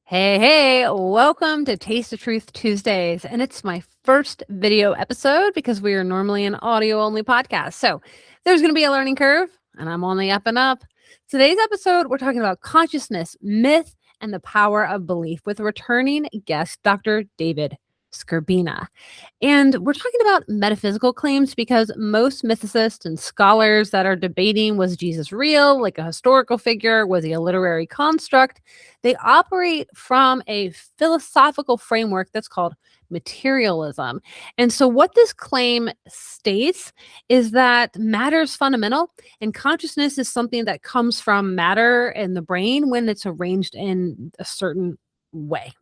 Hey, welcome to Taste of Truth Tuesdays. And it's my first video episode because we are normally an audio only podcast. So there's going to be a learning curve, and I'm on the up and up. Today's episode, we're talking about consciousness, myth, and the power of belief with returning guest, Dr. David Skrbina. And we're talking about metaphysical claims because most mythicists and scholars that are debating, was Jesus real, like a historical figure? Was he a literary construct? They operate from a philosophical framework that's called materialism. And so, what this claim states is that matter is fundamental and consciousness is something that comes from matter in the brain when it's arranged in a certain way.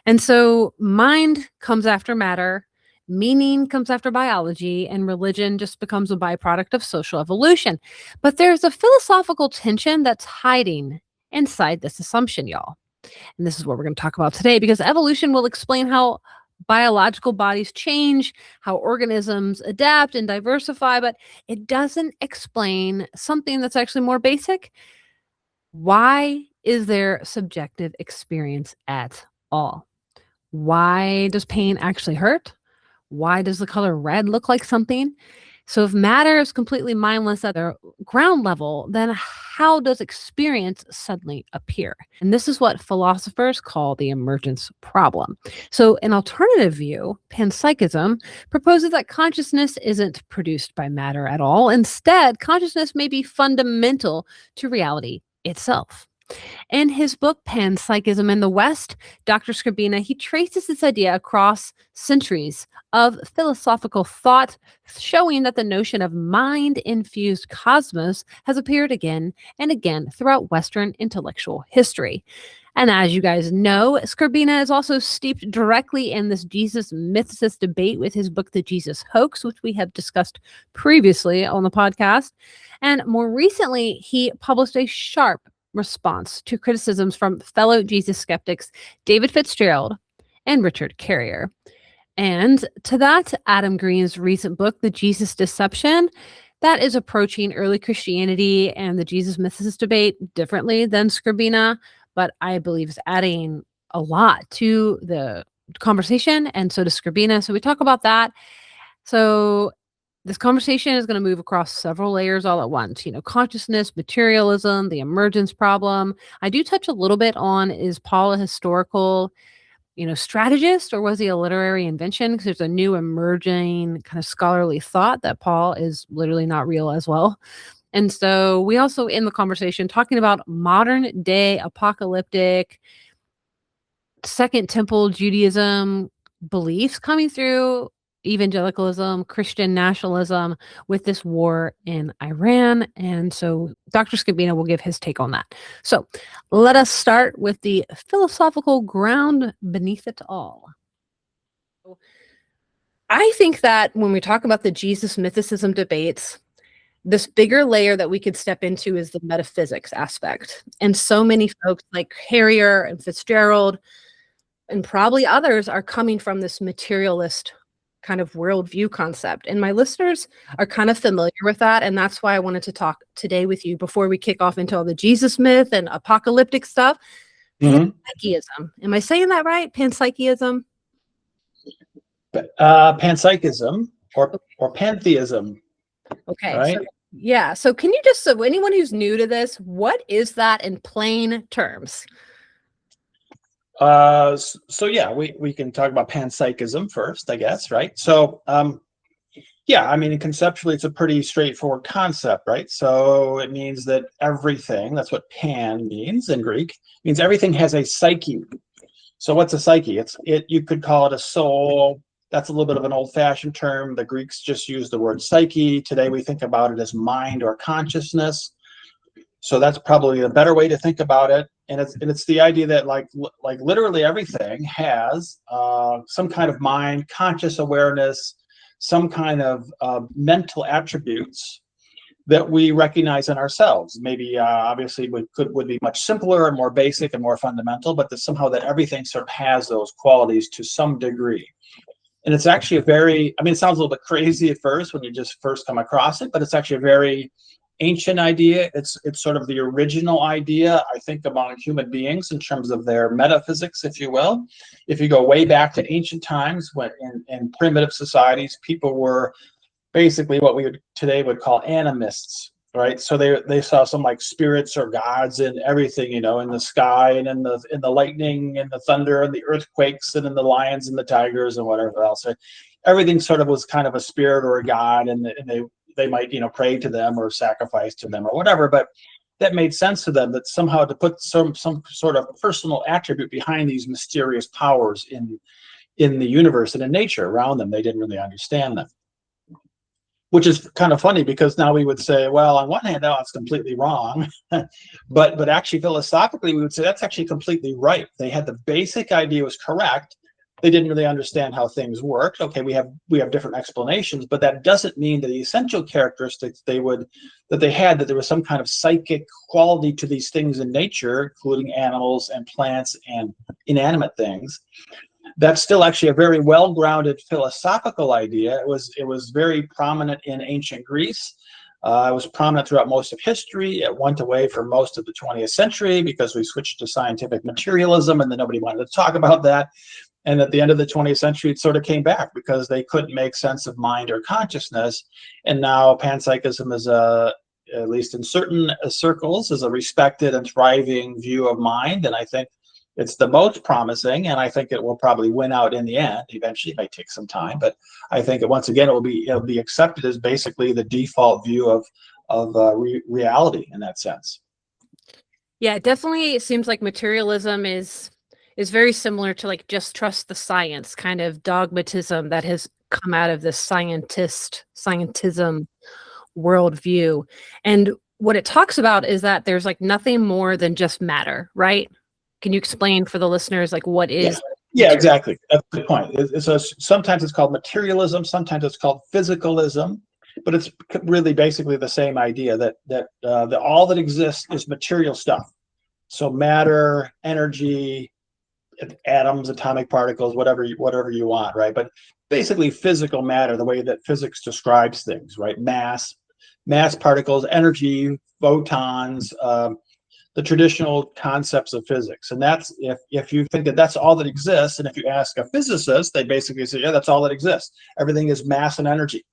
And so mind comes after matter, meaning comes after biology, and religion just becomes a byproduct of social evolution. But there's a philosophical tension that's hiding inside this assumption, y'all. And this is what we're going to talk about today because evolution will explain how biological bodies change, how organisms adapt and diversify, but it doesn't explain something that's actually more basic. Why is there subjective experience at all? Why does pain actually hurt? Why does the color red look like something? So if matter is completely mindless at the ground level, then how does experience suddenly appear? And this is what philosophers call the emergence problem. So an alternative view, panpsychism, proposes that consciousness isn't produced by matter at all. Instead, consciousness may be fundamental to reality itself. In his book, Panpsychism in the West, Dr. Skrbina, he traces this idea across centuries of philosophical thought, showing that the notion of mind-infused cosmos has appeared again and again throughout Western intellectual history. And as you guys know, Skrbina is also steeped directly in this Jesus mythicist debate with his book, The Jesus Hoax, which we have discussed previously on the podcast. And more recently, he published a sharp response to criticisms from fellow Jesus skeptics David Fitzgerald and Richard Carrier. And to that, Adam Green's recent book, The Jesus Deception, that is approaching early Christianity and the Jesus mythicist debate differently than Skrbina, but I believe is adding a lot to the conversation, and so does Skrbina. So we talk about that. So this conversation is going to move across several layers all at once. Consciousness, materialism, the emergence problem. I do touch a little bit on, is Paul a historical, strategist, or was he a literary invention? Because there's a new emerging kind of scholarly thought that Paul is literally not real as well. And so we also, in the conversation, talking about modern day apocalyptic Second Temple Judaism beliefs coming through evangelicalism, Christian nationalism with this war in Iran. And so Dr. Skrbina will give his take on that. So let us start with the philosophical ground beneath it all. I think that when we talk about the Jesus mythicism debates, this bigger layer that we could step into is the metaphysics aspect. And so many folks like Carrier and Fitzgerald and probably others are coming from this materialist kind of worldview concept. And my listeners are kind of familiar with that. And that's why I wanted to talk today with you before we kick off into all the Jesus myth and apocalyptic stuff. Panpsychism. Am I saying that right? Panpsychism? Panpsychism or pantheism. Okay. Right? So can you just, so anyone who's new to this, what is that in plain terms? So yeah, we can talk about panpsychism first, I guess, right? So yeah, I mean, conceptually, it's a pretty straightforward concept, right? So it means that everything, that's what pan means in Greek, means everything has a psyche. So what's a psyche? You could call it a soul. That's a little bit of an old-fashioned term. The Greeks just use the word psyche. Today we think about it as mind or consciousness. So that's probably a better way to think about it. And it's the idea that like literally everything has some kind of mind, conscious awareness, some kind of mental attributes that we recognize in ourselves. Maybe obviously would be much simpler and more basic and more fundamental, but somehow that everything sort of has those qualities to some degree. And it's actually it sounds a little bit crazy at first when you just first come across it, but it's actually a very ancient idea. It's sort of the original idea, I think, among human beings in terms of their metaphysics, if you will. If you go way back to ancient times, when in primitive societies, people were basically what we today would call animists, right? So they saw some like spirits or gods in everything, in the sky and in the lightning and the thunder and the earthquakes and in the lions and the tigers and whatever else. Everything sort of was kind of a spirit or a god, and they might pray to them or sacrifice to them or whatever. But that made sense to them, that somehow to put some sort of personal attribute behind these mysterious powers in the universe and in nature around them. They didn't really understand them. Which is kind of funny, because now we would say, well, on one hand, no, it's completely wrong. but actually, philosophically, we would say that's actually completely right. They had the basic idea was correct. They didn't really understand how things worked. Okay, we have different explanations, but that doesn't mean that the essential characteristics that they had, that there was some kind of psychic quality to these things in nature, including animals and plants and inanimate things. That's still actually a very well-grounded philosophical idea. It was very prominent in ancient Greece. It was prominent throughout most of history. It went away for most of the 20th century because we switched to scientific materialism, and then nobody wanted to talk about that. And at the end of the 20th century, it sort of came back because they couldn't make sense of mind or consciousness. And now panpsychism is at least in certain circles, is a respected and thriving view of mind. And I think it's the most promising, and I think it will probably win out in the end. Eventually, it may take some time, but I think once again it'll be accepted as basically the default view of reality in that sense. Yeah, it definitely seems like materialism is very similar to like just trust the science kind of dogmatism that has come out of this scientism worldview. And what it talks about is that there's like nothing more than just matter, right? Can you explain for the listeners, like, what is? Yeah, exactly. That's the point. Sometimes it's called materialism, sometimes it's called physicalism, but it's really basically the same idea that all that exists is material stuff. So matter, energy, atoms, atomic particles, whatever you want, right? But basically physical matter, the way that physics describes things, right? Mass particles, energy, photons, the traditional concepts of physics. And that's if you think that that's all that exists, and if you ask a physicist, they basically say, yeah, that's all that exists. Everything is mass and energy,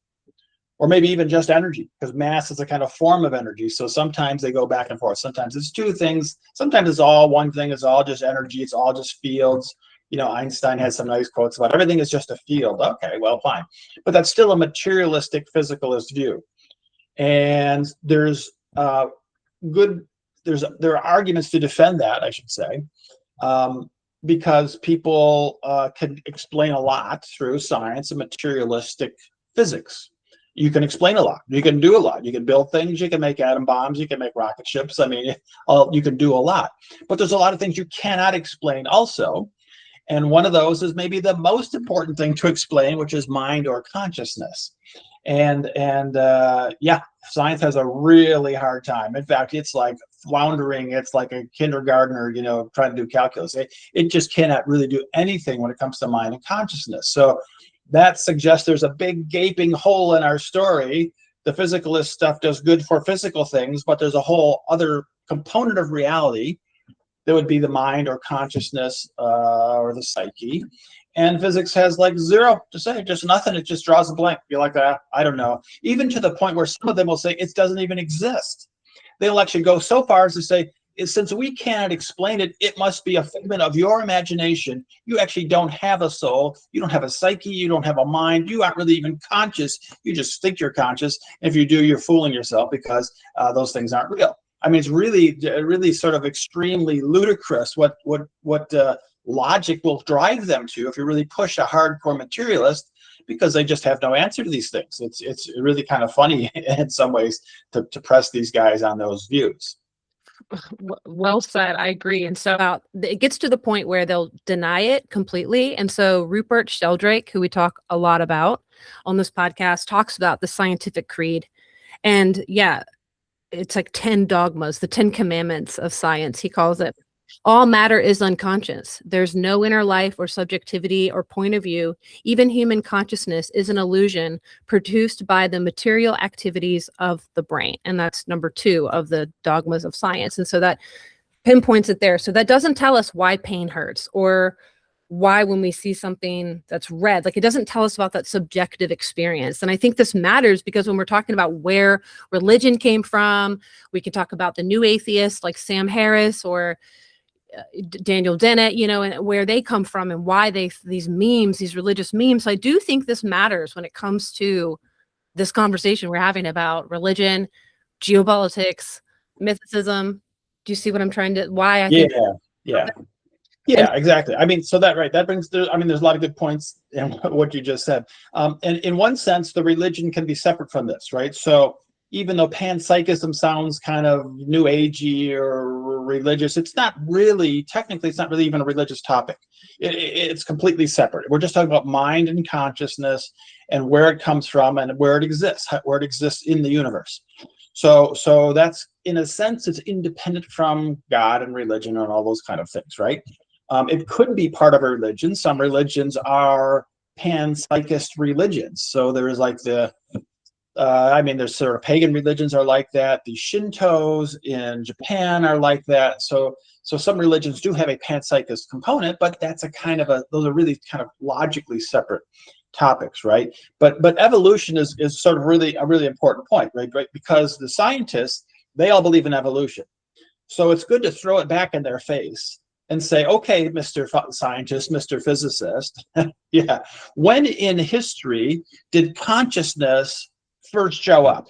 or maybe even just energy, because mass is a kind of form of energy. So sometimes they go back and forth. Sometimes it's two things. Sometimes it's all one thing. It's all just energy. It's all just fields. Einstein has some nice quotes about everything is just a field. Okay, well, fine. But that's still a materialistic physicalist view. And there are arguments to defend that, I should say, because people can explain a lot through science and materialistic physics. You can explain a lot. You can do a lot. You can build things. You can make atom bombs. You can make rocket ships. I mean, you can do a lot. But there's a lot of things you cannot explain also. And one of those is maybe the most important thing to explain, which is mind or consciousness. And science has a really hard time. In fact, it's like floundering. It's like a kindergartner, trying to do calculus. It just cannot really do anything when it comes to mind and consciousness. So that suggests there's a big gaping hole in our story. The physicalist stuff does good for physical things, but there's a whole other component of reality that would be the mind or consciousness or the psyche. And physics has like zero to say, just nothing. It just draws a blank. You're like, I don't know. Even to the point where some of them will say it doesn't even exist. They'll actually go so far as to say, since we cannot explain it, it must be a figment of your imagination. You actually don't have a soul. You don't have a psyche. You don't have a mind. You aren't really even conscious. You just think you're conscious. If you do, you're fooling yourself, because those things aren't real. I mean, it's really sort of extremely ludicrous what logic will drive them to if you really push a hardcore materialist, because they just have no answer to these things. It's really kind of funny in some ways to press these guys on those views. Well said. I agree. And so it gets to the point where they'll deny it completely. And so Rupert Sheldrake, who we talk a lot about on this podcast, talks about the scientific creed. And yeah, it's like 10 dogmas, the 10 commandments of science, he calls it. All matter is unconscious. There's no inner life or subjectivity or point of view. Even human consciousness is an illusion produced by the material activities of the brain. And that's number 2 of the dogmas of science. And so that pinpoints it there. So that doesn't tell us why pain hurts or why when we see something that's red, like it doesn't tell us about that subjective experience. And I think this matters because when we're talking about where religion came from, we can talk about the new atheists like Sam Harris or Daniel Dennett, you know, and where they come from and why these memes, these religious memes. So I do think this matters when it comes to this conversation we're having about religion, geopolitics, mythicism. Do you see what I'm trying to, why I think? Yeah, exactly. I mean, so that brings, I mean, there's a lot of good points in what you just said. And in one sense, the religion can be separate from this, right? So even though panpsychism sounds kind of new agey or religious, it's not really, technically, it's not really even a religious topic. It's completely separate. We're just talking about mind and consciousness and where it comes from and where it exists in the universe. So that's, in a sense, it's independent from God and religion and all those kind of things, right? It could be part of a religion. Some religions are panpsychist religions. So there's like there's sort of pagan religions are like that. The Shintos in Japan are like that. So some religions do have a panpsychist component, but that's those are really kind of logically separate topics, right? But evolution is sort of really a really important point, right? Because the scientists, they all believe in evolution. So it's good to throw it back in their face and say, okay, Mr. Scientist, Mr. Physicist, yeah, when in history did consciousness first show up?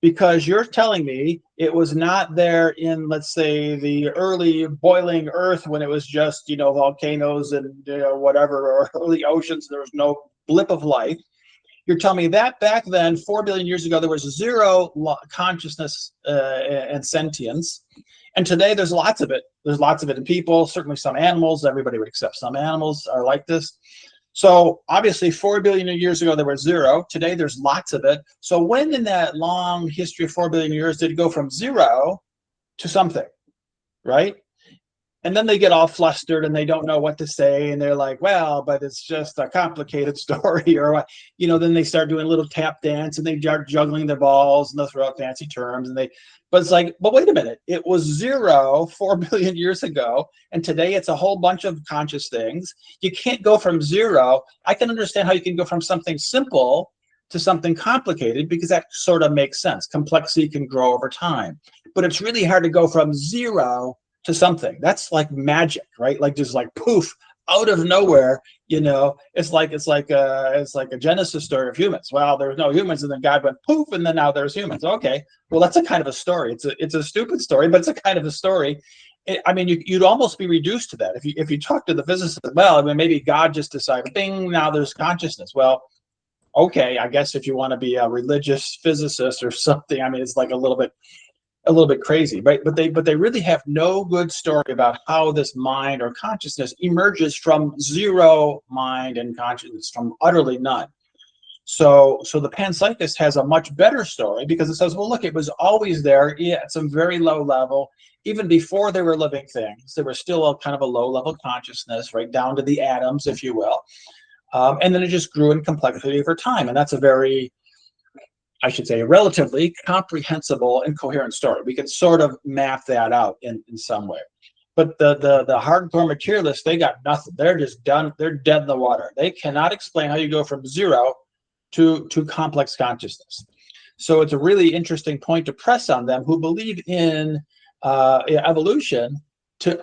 Because you're telling me it was not there in, let's say, the early boiling earth when it was just, volcanoes and whatever, or early oceans, there was no blip of life. You're telling me that back then, 4 billion years ago, there was zero consciousness and sentience. And today there's lots of it. There's lots of it in people, certainly some animals. Everybody would accept some animals are like this. So obviously 4 billion years ago, there was zero. Today there's lots of it. So when in that long history of 4 billion years did it go from zero to something, right? And then they get all flustered and they don't know what to say. And they're like, well, but it's just a complicated story. Or, then they start doing a little tap dance and they start juggling their balls and they'll throw out fancy terms. But it's like, but wait a minute. It was zero 4 billion years ago. And today it's a whole bunch of conscious things. You can't go from zero. I can understand how you can go from something simple to something complicated because that sort of makes sense. Complexity can grow over time. But it's really hard to go from zero to something. That's like magic, right? Like just like poof, out of nowhere, it's like a Genesis story of humans. Well, there was no humans, and then God went poof, and then now there's humans. Okay, well, that's a kind of a story. It's a stupid story, but it's a kind of a story. You'd almost be reduced to that if you talk to the physicists. Well, maybe God just decided, bing, now there's consciousness. Well, okay, I guess if you want to be a religious physicist or something, it's like a little bit crazy, right? But they really have no good story about how this mind or consciousness emerges from zero mind and consciousness, from utterly none. So the panpsychist has a much better story because it says, well, look, it was always there at some very low level. Even before they were living things, they were still a kind of a low level consciousness, right down to the atoms, if you will. And then it just grew in complexity over time. And that's a relatively comprehensible and coherent story. We can sort of map that out in some way. But the hardcore materialists, they got nothing. They're just done. They're dead in the water. They cannot explain how you go from zero to complex consciousness. So it's a really interesting point to press on them who believe in evolution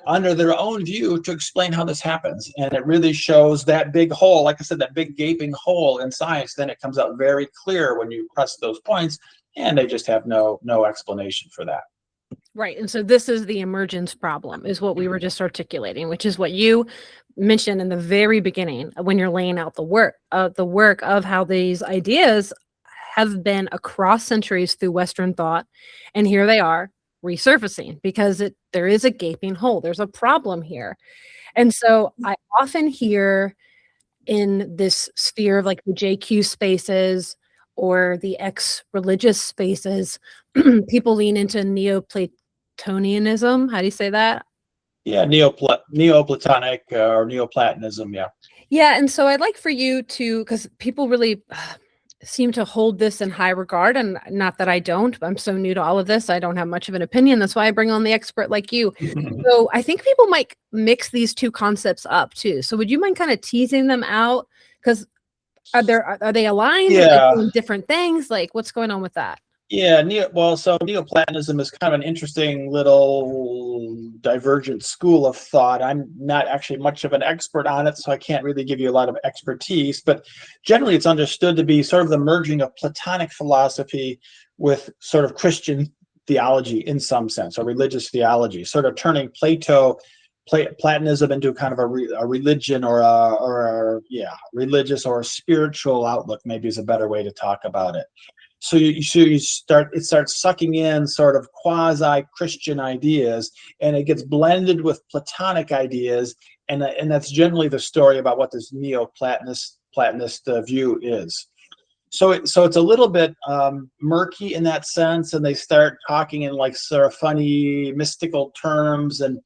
under their own view to explain how this happens. And it really shows that big hole, like I said, that big gaping hole in science. Then it comes out very clear when you press those points, and they just have no explanation for that. Right. And so this is the emergence problem, is what we were just articulating, which is what you mentioned in the very beginning when you're laying out the work of how these ideas have been across centuries through Western thought. And here they are resurfacing because there is a gaping hole. There's a problem here. And so I often hear in this sphere of like the JQ spaces or the ex-religious spaces, people lean into Neoplatonianism. How do you say that? Yeah, Neoplatonic or Neoplatonism. Yeah. Yeah, and so I'd like for you to, because people really seem to hold this in high regard, and not that I don't. I'm so new to all of this, I don't have much of an opinion. That's why I bring on the expert like you. So I think people might mix these two concepts up too. So would you mind kind of teasing them out? Because are they aligned? Are they Yeah. doing different things? Like, what's going on with that? Yeah, so Neoplatonism is kind of an interesting little divergent school of thought. I'm not actually much of an expert on it, so I can't really give you a lot of expertise, but generally it's understood to be sort of the merging of Platonic philosophy with sort of Christian theology in some sense, or religious theology, sort of turning Platonism into kind of a religion or religious or a spiritual outlook, maybe is a better way to talk about it. So it starts sucking in sort of quasi-Christian ideas, and it gets blended with Platonic ideas, and that's generally the story about what this Platonist view is. So it's a little bit murky in that sense, and they start talking in like sort of funny mystical terms, and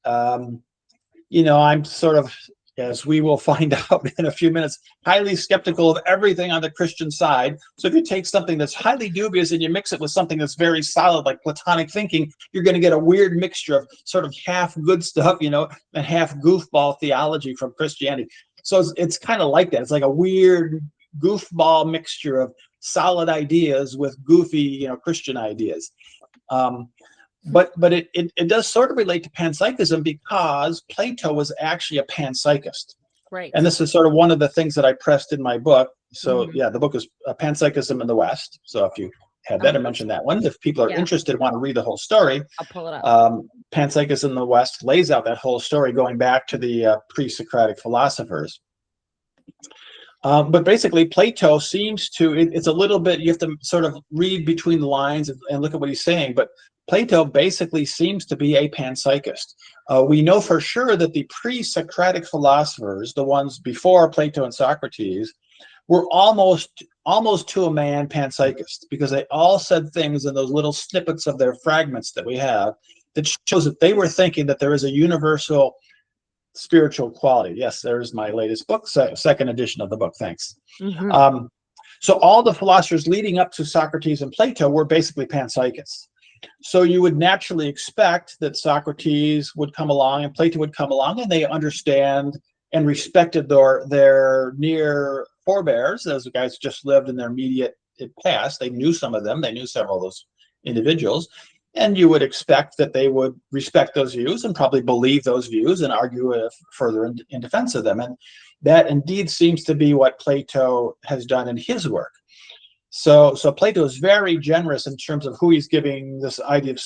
I'm sort of, as we will find out in a few minutes, highly skeptical of everything on the Christian side. So if you take something that's highly dubious and you mix it with something that's very solid, like Platonic thinking, you're going to get a weird mixture of sort of half good stuff, and half goofball theology from Christianity. So it's kind of like that. It's like a weird goofball mixture of solid ideas with goofy, Christian ideas. But it does sort of relate to panpsychism, because Plato was actually a panpsychist. Right. And this is sort of one of the things that I pressed in my book. So yeah, the book is Panpsychism in the West. So if you had that, I mentioned that one. If people are interested, want to read the whole story, I'll pull it up. Panpsychism in the West lays out that whole story going back to the pre-Socratic philosophers. But basically, Plato seems to, it's a little bit, you have to sort of read between the lines and look at what he's saying. But Plato basically seems to be a panpsychist. We know for sure that the pre-Socratic philosophers, the ones before Plato and Socrates, were almost to a man panpsychist, because they all said things in those little snippets of their fragments that we have that shows that they were thinking that there is a universal spiritual quality. Yes, there's my latest book, second edition of the book. Thanks. So all the philosophers leading up to Socrates and Plato were basically panpsychists. So you would naturally expect that Socrates would come along and Plato would come along, and they understand and respected their near forebears, those guys just lived in their immediate past. They knew some of them. They knew several of those individuals. And you would expect that they would respect those views and probably believe those views and argue further in defense of them. And that indeed seems to be what Plato has done in his work. So Plato is very generous in terms of who he's giving this idea of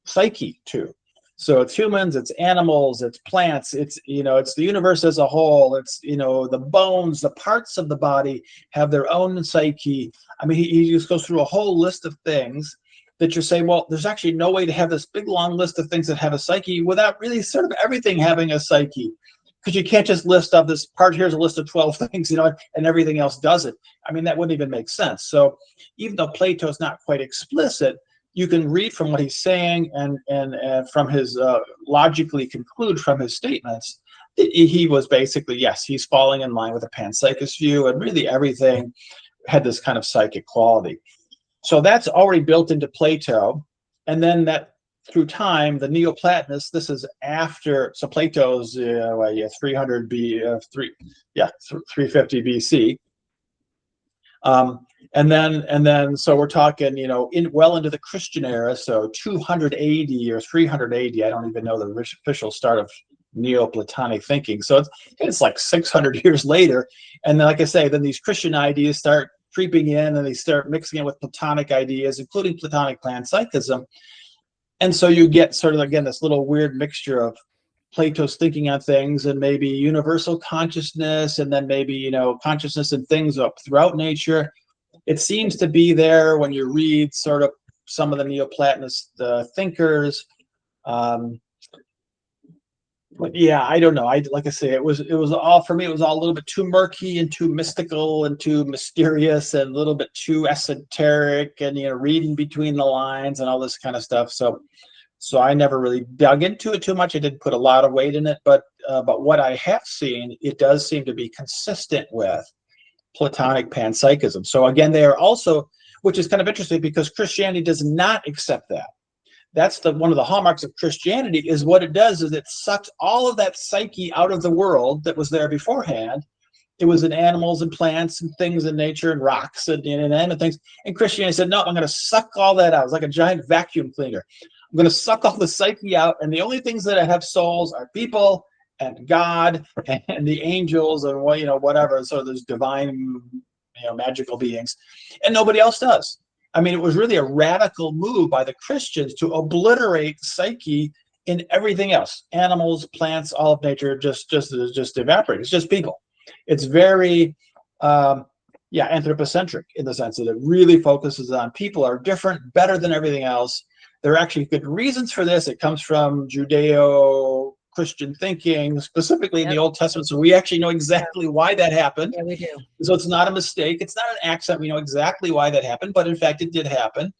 psyche to. So it's humans, it's animals, it's plants, it's the universe as a whole. It's the bones, the parts of the body have their own psyche. I mean, he just goes through a whole list of things that you're saying, well, there's actually no way to have this big long list of things that have a psyche without really sort of everything having a psyche. Because you can't just list off this part, here's a list of 12 things, and everything else does it. I mean, that wouldn't even make sense. So even though Plato's not quite explicit, you can read from what he's saying and from his logically conclude from his statements that he was basically, yes, he's falling in line with a panpsychist view, and really everything had this kind of psychic quality. So that's already built into Plato. And then that through time, the Neoplatonists, this is after, so Plato's 300 350 BC. And then so we're talking, well into the Christian era, so 280 or 380, I don't even know the official start of Neoplatonic thinking. So it's like 600 years later. And then, like I say, then these Christian ideas start creeping in, and they start mixing in with Platonic ideas, including Platonic panpsychism. And so you get sort of, again, this little weird mixture of Plato's thinking on things and maybe universal consciousness, and then maybe, consciousness and things up throughout nature. It seems to be there when you read sort of some of the Neoplatonist thinkers. But yeah, I don't know. Like I say, it was all, for me, it was all a little bit too murky and too mystical and too mysterious and a little bit too esoteric, and reading between the lines and all this kind of stuff. So So I never really dug into it too much. I didn't put a lot of weight in it, but what I have seen, it does seem to be consistent with Platonic panpsychism. So again, they are also, which is kind of interesting because Christianity does not accept that. That's one of the hallmarks of Christianity, is what it does is it sucks all of that psyche out of the world that was there beforehand. It was in animals and plants and things in nature and rocks and inanimate things. And Christianity said, no, I'm going to suck all that out. It's like a giant vacuum cleaner. I'm going to suck all the psyche out. And the only things that have souls are people and God and the angels and whatever. So there's divine, magical beings, and nobody else does. I mean, it was really a radical move by the Christians to obliterate psyche in everything else. Animals, plants, all of nature just evaporate. It's just people. It's very, anthropocentric in the sense that it really focuses on people are different, better than everything else. There are actually good reasons for this. It comes from Judeo-Christian thinking, specifically in the Old Testament. So we actually know exactly why that happened. Yeah, we do. So it's not a mistake. It's not an accident. We know exactly why that happened, but in fact, it did happen.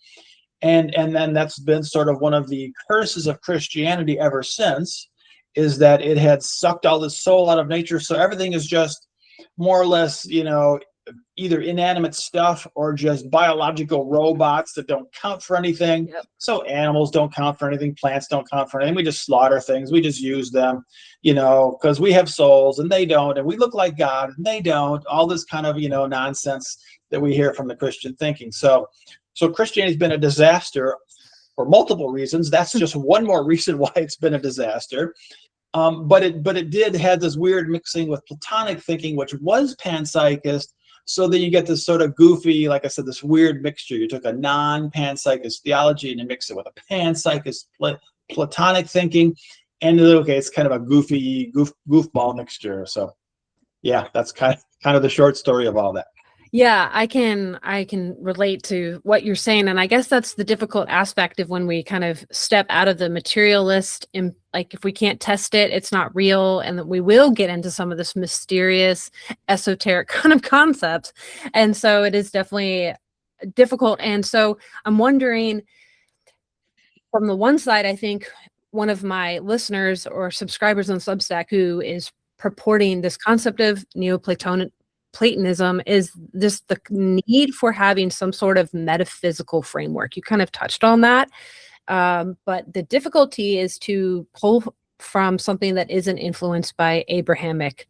And then that's been sort of one of the curses of Christianity ever since, is that it had sucked all the soul out of nature. So everything is just more or less, either inanimate stuff or just biological robots that don't count for anything. Yep. So animals don't count for anything. Plants don't count for anything. We just slaughter things. We just use them, because we have souls and they don't, and we look like God and they don't. All this kind of, nonsense that we hear from the Christian thinking. So Christianity's been a disaster for multiple reasons. That's just one more reason why it's been a disaster. But it did have this weird mixing with Platonic thinking, which was panpsychist. So then you get this sort of goofy, like I said, this weird mixture. You took a non-panpsychist theology and you mix it with a panpsychist Platonic thinking, and it's kind of a goofy goofball mixture. So yeah, that's kind of the short story of all that. Yeah, I can relate to what you're saying. And I guess that's the difficult aspect of when we kind of step out of the materialist, and like if we can't test it, it's not real. And that we will get into some of this mysterious, esoteric kind of concepts. And so it is definitely difficult. And so I'm wondering, from the one side, I think one of my listeners or subscribers on Substack who is purporting this concept of Neoplatonism is this the need for having some sort of metaphysical framework. You kind of touched on that. But the difficulty is to pull from something that isn't influenced by Abrahamic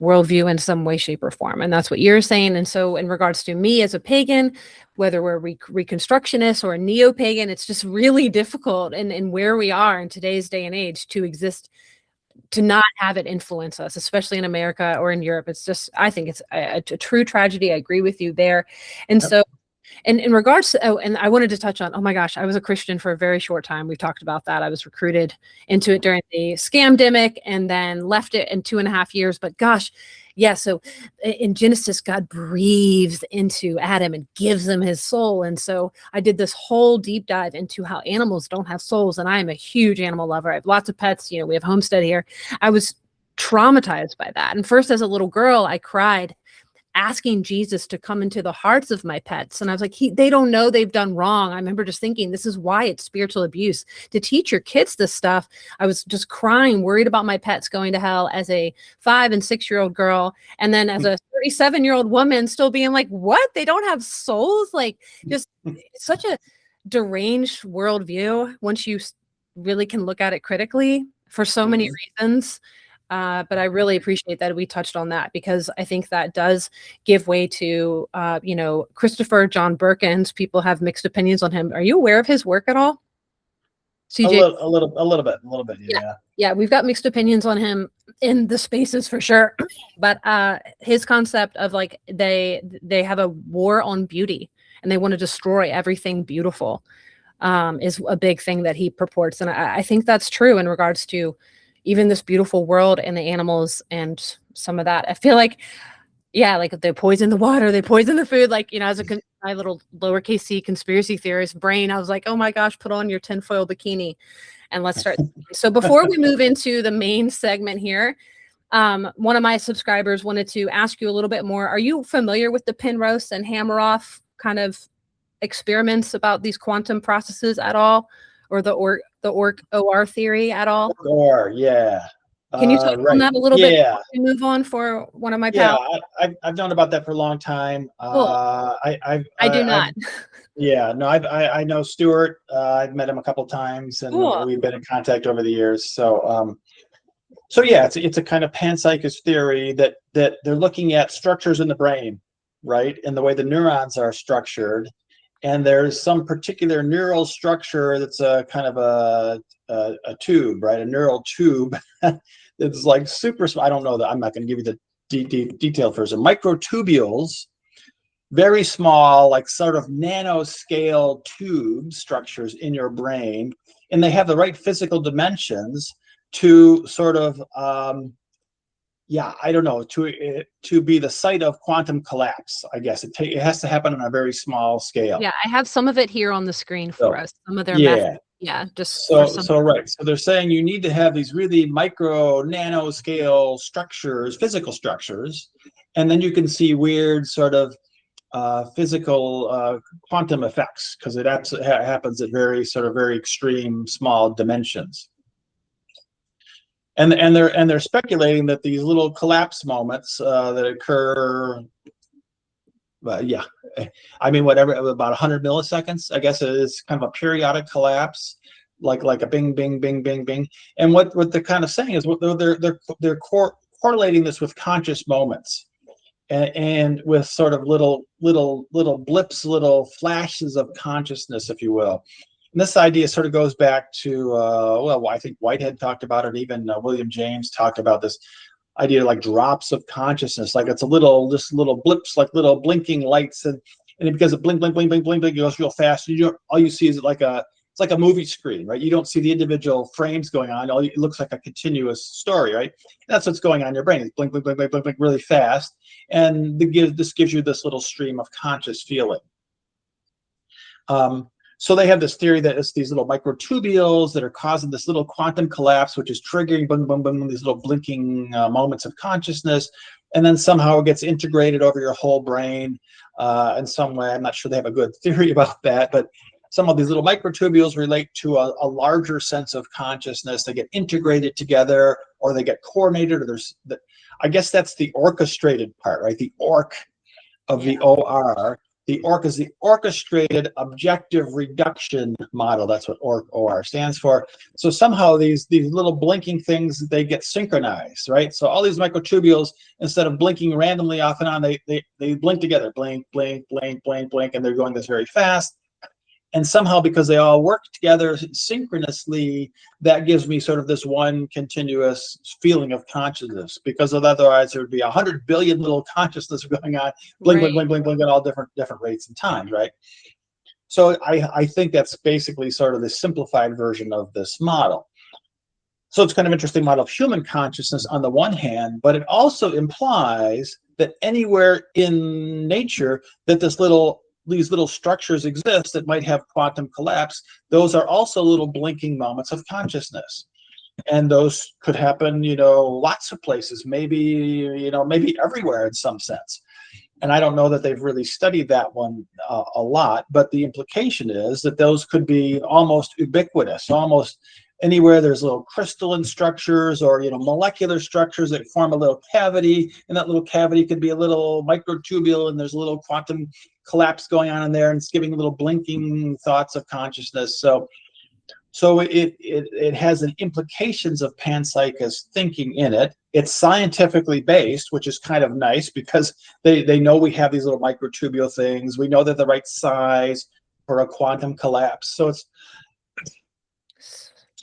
worldview in some way, shape, or form. And that's what you're saying. And so in regards to me as a pagan, whether we're Reconstructionists or a neo-pagan, it's just really difficult in where we are in today's day and age to exist, to not have it influence us, especially in America or in Europe. It's just, I think it's a true tragedy. I agree with you there. And so, and in regards to, and I wanted to touch on, oh my gosh, I was a Christian for a very short time. We've talked about that. I was recruited into it during the scamdemic and then left it in 2.5 years. But gosh, yeah. So in Genesis, God breathes into Adam and gives him his soul. And so I did this whole deep dive into how animals don't have souls. And I am a huge animal lover. I have lots of pets. We have homestead here. I was traumatized by that. And first, as a little girl, I cried asking Jesus to come into the hearts of my pets. And I was like, they don't know they've done wrong. I remember just thinking, this is why it's spiritual abuse to teach your kids this stuff. I was just crying, worried about my pets going to hell as a 5 and 6-year-old girl. And then as a 37-year-old woman still being like, what? They don't have souls? Like, just such a deranged worldview once you really can look at it critically for so many reasons. But I really appreciate that we touched on that, because I think that does give way to, Christopher John Birkins. People have mixed opinions on him. Are you aware of his work at all? CJ? A little bit. Yeah. Yeah, we've got mixed opinions on him in the spaces for sure. But his concept of like they have a war on beauty and they want to destroy everything beautiful is a big thing that he purports. And I think that's true in regards to even this beautiful world and the animals and some of that. I feel like, yeah, like they poison the water, they poison the food. Like, as my little lowercase c conspiracy theorist brain, I was like, oh my gosh, put on your tinfoil bikini and let's start. So before we move into the main segment here, one of my subscribers wanted to ask you a little bit more. Are you familiar with the Penrose and Hameroff kind of experiments about these quantum processes at all? or the orc OR theory at all? Or yeah. Can you talk on Right. that a little bit Yeah. before we move on for one of my Yeah. pals? I've known about that for a long time. Cool. I do I've not. yeah, no, I know Stuart. I've met him a couple times, and Cool. we've been in contact over the years. So yeah, it's a kind of panpsychist theory that they're looking at structures in the brain, right, and the way the neurons are structured, and there's some particular neural structure that's a kind of a tube, right, a neural tube that's like super. I don't know that. I'm not going to give you the detailed version. Microtubules, very small, like sort of nanoscale tube structures in your brain, and they have the right physical dimensions to sort of I don't know, to be the site of quantum collapse. I guess it has to happen on a very small scale. Yeah, I have some of it here on the screen for So us. Some of their yeah. methods. Yeah, just for some. So right. So they're saying you need to have these really micro nanoscale structures, physical structures, and then you can see weird sort of physical quantum effects, because it happens at very extreme small dimensions. And they're speculating that these little collapse moments that occur, I mean, whatever, about 100 milliseconds, I guess it is kind of a periodic collapse, like a bing, bing, bing, bing, bing. And what they're kind of saying is they're correlating this with conscious moments. And with sort of little blips, little flashes of consciousness, if you will. And this idea sort of goes back to, I think Whitehead talked about it, even William James talked about this idea like drops of consciousness, like it's just little blips, like little blinking lights, and because it blink, blink, blink, blink, blink, blink, it goes real fast. All you see is it's like a movie screen, right? You don't see the individual frames going on. It looks like a continuous story, right? That's what's going on in your brain. It's blink, blink, blink, blink, blink, blink, really fast, and this gives you this little stream of conscious feeling. So they have this theory that it's these little microtubules that are causing this little quantum collapse, which is triggering boom, boom, boom, these little blinking moments of consciousness, and then somehow it gets integrated over your whole brain in some way. I'm not sure they have a good theory about that, but some of these little microtubules relate to a larger sense of consciousness. They get integrated together, or they get coordinated, or I guess that's the orchestrated part, right? The orc of the OR. The ORC is the orchestrated objective reduction model. That's what OR stands for. So somehow these little blinking things, they get synchronized, right? So all these microtubules, instead of blinking randomly off and on, they blink together, blink, blink, blink, blink, blink, and they're going this very fast. And somehow, because they all work together synchronously, that gives me sort of this one continuous feeling of consciousness, because otherwise there would be 100 billion little consciousness going on, blink, blink, blink, blink, blink, at all different rates and times, right? So I think that's basically sort of the simplified version of this model. So it's kind of interesting model of human consciousness on the one hand, but it also implies that anywhere in nature that these little structures exist that might have quantum collapse, those are also little blinking moments of consciousness. And those could happen, lots of places, maybe everywhere in some sense. And I don't know that they've really studied that one a lot, but the implication is that those could be almost ubiquitous, almost anywhere there's little crystalline structures or molecular structures that form a little cavity, and that little cavity could be a little microtubule, and there's a little quantum collapse going on in there, and it's giving little blinking thoughts of consciousness. So it has an implications of panpsychist thinking in it. It's scientifically based, which is kind of nice, because they know we have these little microtubule things. We know they're the right size for a quantum collapse. So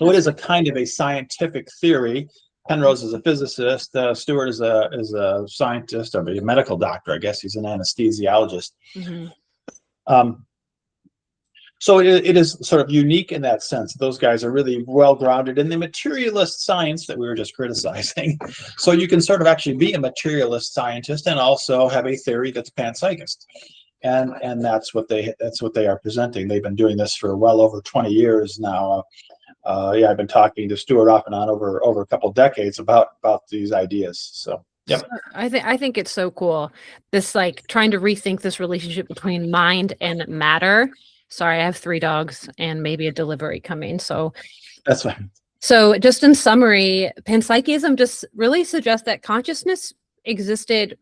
it is a kind of a scientific theory. Penrose is a physicist. Stewart is a scientist, or a medical doctor. I guess he's an anesthesiologist. Mm-hmm. So it is sort of unique in that sense. Those guys are really well grounded in the materialist science that we were just criticizing. So you can sort of actually be a materialist scientist and also have a theory that's panpsychist. And that's what they are presenting. They've been doing this for well over 20 years now. I've been talking to Stuart off and on over a couple of decades about these ideas. So yep. I think it's so cool. This, like, trying to rethink this relationship between mind and matter, Sorry, I have 3 dogs and maybe a delivery coming. So That's fine. So just in summary, panpsychism just really suggests that consciousness existed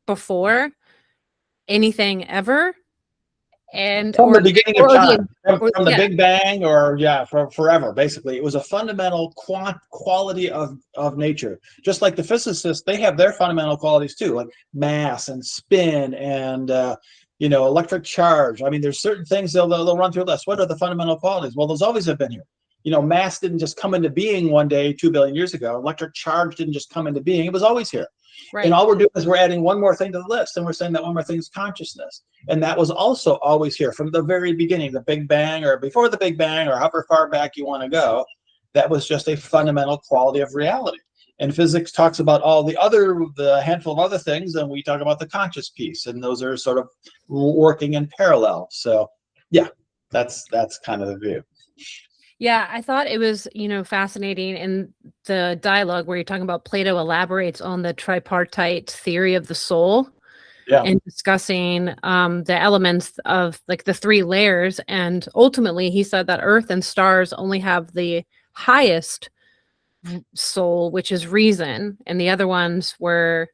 before anything ever, and From the beginning of time, from the yeah, Big Bang, or for forever, basically. It was a fundamental quality of nature. Just like the physicists, they have their fundamental qualities too, like mass and spin and electric charge. I mean, there's certain things they'll run through a list. What are the fundamental qualities? Well, those always have been here. Mass didn't just come into being one day 2 billion years ago. Electric charge didn't just come into being. It was always here. right. And all we're doing is we're adding one more thing to the list, and we're saying that one more thing is consciousness. And that was also always here from the very beginning, the Big Bang, or before the Big Bang, or however far back you want to go. That was just a fundamental quality of reality. And physics talks about the handful of other things, and we talk about the conscious piece, and those are sort of working in parallel. So yeah, that's kind of the view. Yeah, I thought it was, fascinating in the dialogue where you're talking about Plato elaborates on the tripartite theory of the soul. Yeah. And discussing the elements of like the 3 layers. And ultimately he said that Earth and stars only have the highest soul, which is reason. And the other ones were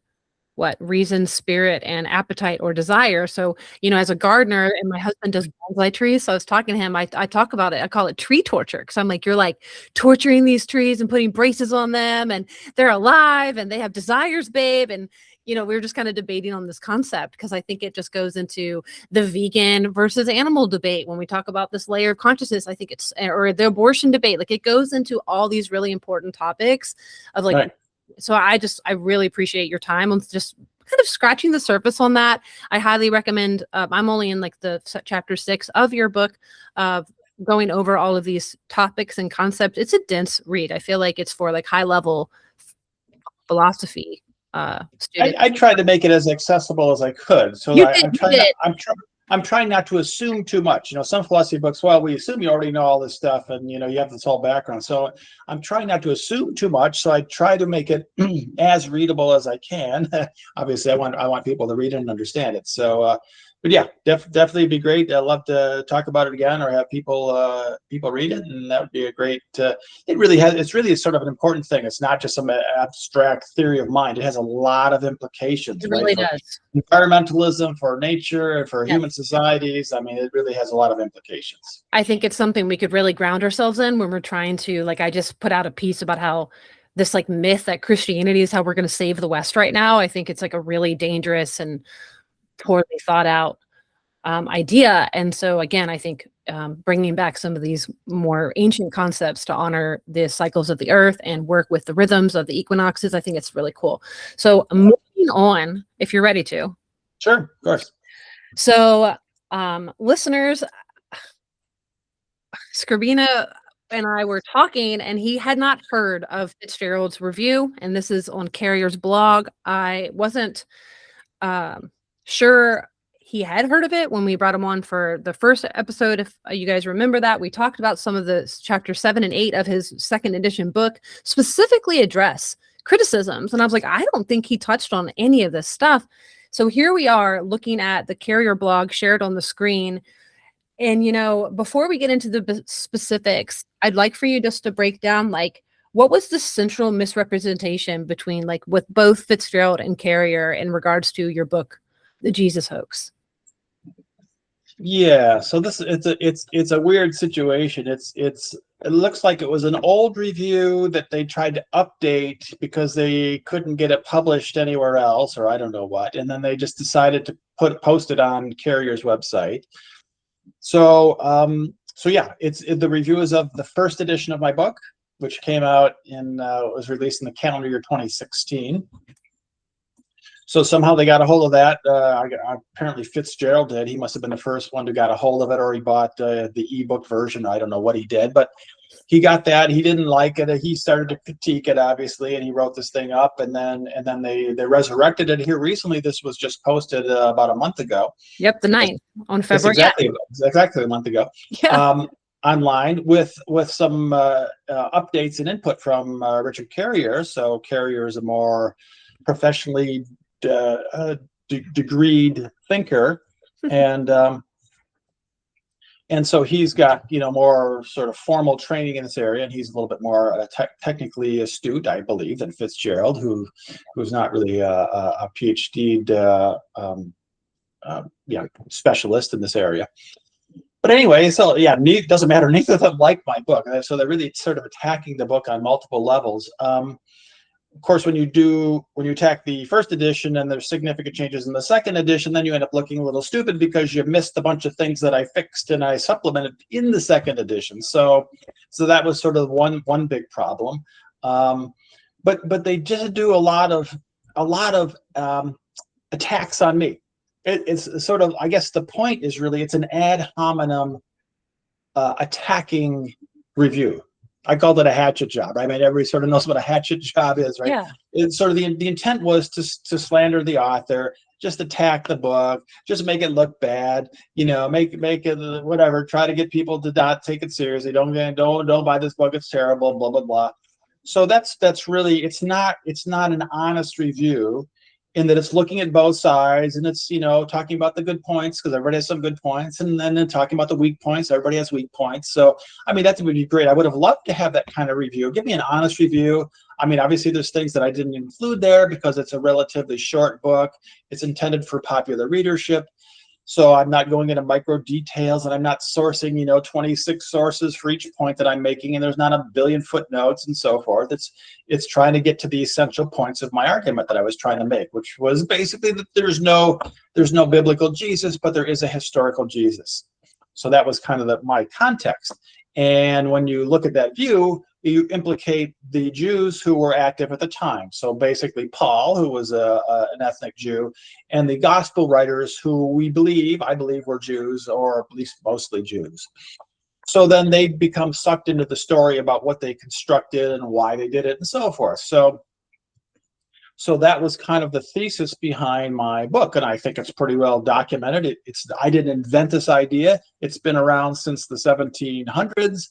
reason, spirit, and appetite or desire. So, as a gardener, and my husband does bonsai trees. So I was talking to him, I talk about it. I call it tree torture. Cause I'm like, you're like torturing these trees and putting braces on them, and they're alive and they have desires, babe. And, we were just kind of debating on this concept because I think it just goes into the vegan versus animal debate. When we talk about this layer of consciousness, I think or the abortion debate, like it goes into all these really important topics of like, right. So I really appreciate your time on just kind of scratching the surface on that. I highly recommend, I'm only in like the chapter 6 of your book, going over all of these topics and concepts. It's a dense read. I feel like it's for like high level philosophy students. I tried to make it as accessible as I could. So I'm trying not to assume too much. Some philosophy books, well, we assume you already know all this stuff and, you have this whole background. So I'm trying not to assume too much. So I try to make it as readable as I can. Obviously, I want people to read it and understand it. So, but yeah, definitely be great. I'd love to talk about it again or have people read it, and that would be a great. It's really sort of an important thing. It's not just some abstract theory of mind. It has a lot of implications. It really right? does. Environmentalism, for nature, for Yes. human societies. I mean, it really has a lot of implications. I think it's something we could really ground ourselves in when we're trying to, like, I just put out a piece about how this like myth that Christianity is how we're going to save the West right now. I think it's like a really dangerous and poorly thought out idea. And so again, I think bringing back some of these more ancient concepts to honor the cycles of the earth and work with the rhythms of the equinoxes, I think it's really cool. So moving on, if you're ready to. Sure, of course. So listeners, Skrbina and I were talking, and he had not heard of Fitzgerald's review, and this is on Carrier's blog. I wasn't sure he had heard of it when we brought him on for the first episode. If you guys remember that, we talked about some of the chapter 7 and 8 of his second edition book, specifically address criticisms. And I was like, I don't think he touched on any of this stuff. So here we are looking at the Carrier blog shared on the screen. And, before we get into the specifics, I'd like for you just to break down, like, what was the central misrepresentation between, like, with both Fitzgerald and Carrier in regards to your book, The Jesus Hoax? Yeah, so it's a weird situation. It looks like it was an old review that they tried to update because they couldn't get it published anywhere else, or I don't know what, and then they just decided to post it on Carrier's website. So yeah, the review is of the first edition of my book, which came out was released in the calendar year 2016. So somehow they got a hold of that. Apparently Fitzgerald did. He must have been the first one who got a hold of it, or he bought the ebook version. I don't know what he did, but he got that. He didn't like it. He started to critique it, obviously, and he wrote this thing up. And then they resurrected it here recently. This was just posted about a month ago. Yep, the 9th on February. Exactly a month ago. Yeah. Online with some updates and input from Richard Carrier. So Carrier is a more professionally degreed thinker, and And so he's got, more sort of formal training in this area, and he's a little bit more technically astute, I believe, than Fitzgerald, who's not really a PhD specialist in this area. But anyway, so yeah, doesn't matter. Neither of them like my book, so they're really sort of attacking the book on multiple levels. Of course, when you attack the first edition and there's significant changes in the second edition, then you end up looking a little stupid because you missed a bunch of things that I fixed and I supplemented in the second edition. So that was sort of one big problem. But they just do a lot of attacks on me. It's sort of, I guess the point is really, it's an ad hominem attacking review. I called it a hatchet job. I mean, everybody sort of knows what a hatchet job is, right? Yeah. It's sort of the intent was to slander the author, just attack the book, just make it look bad, make it whatever, try to get people to not take it seriously. Don't buy this book, it's terrible, blah blah blah. So that's really, it's not an honest review, in that it's looking at both sides, and it's talking about the good points because everybody has some good points, and then talking about the weak points. Everybody has weak points. So I mean, that would be great. I would have loved to have that kind of review. Give me an honest review. I mean, obviously there's things that I didn't include there because it's a relatively short book. It's intended for popular readership. So I'm not going into micro details, and I'm not sourcing, 26 sources for each point that I'm making, and there's not a billion footnotes and so forth. It's trying to get to the essential points of my argument that I was trying to make, which was basically that there's no biblical Jesus, but there is a historical Jesus. So that was kind of my context. And when you look at that view, you implicate the Jews who were active at the time. So basically Paul, who was an ethnic Jew, and the gospel writers who I believe were Jews, or at least mostly Jews. So then they become sucked into the story about what they constructed and why they did it and so forth. So that was kind of the thesis behind my book, and I think it's pretty well documented. I didn't invent this idea. It's been around since the 1700s.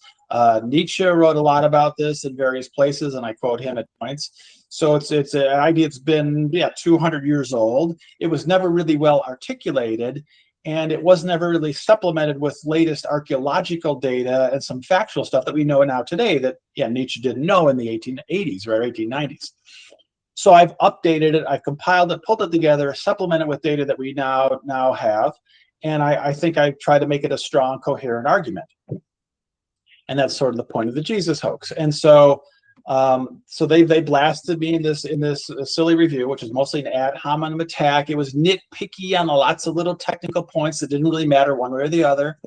Nietzsche wrote a lot about this in various places, and I quote him at points. So it's an idea that's been 200 years old. It was never really well articulated, and it was never really supplemented with latest archaeological data and some factual stuff that we know now today that Nietzsche didn't know in the 1880s or 1890s. So I've updated it, I've compiled it, pulled it together, supplemented with data that we now have, and I think I try to make it a strong, coherent argument. And that's sort of the point of the Jesus hoax. And so they blasted me in this silly review, which is mostly an ad hominem attack. It was nitpicky on lots of little technical points that didn't really matter one way or the other.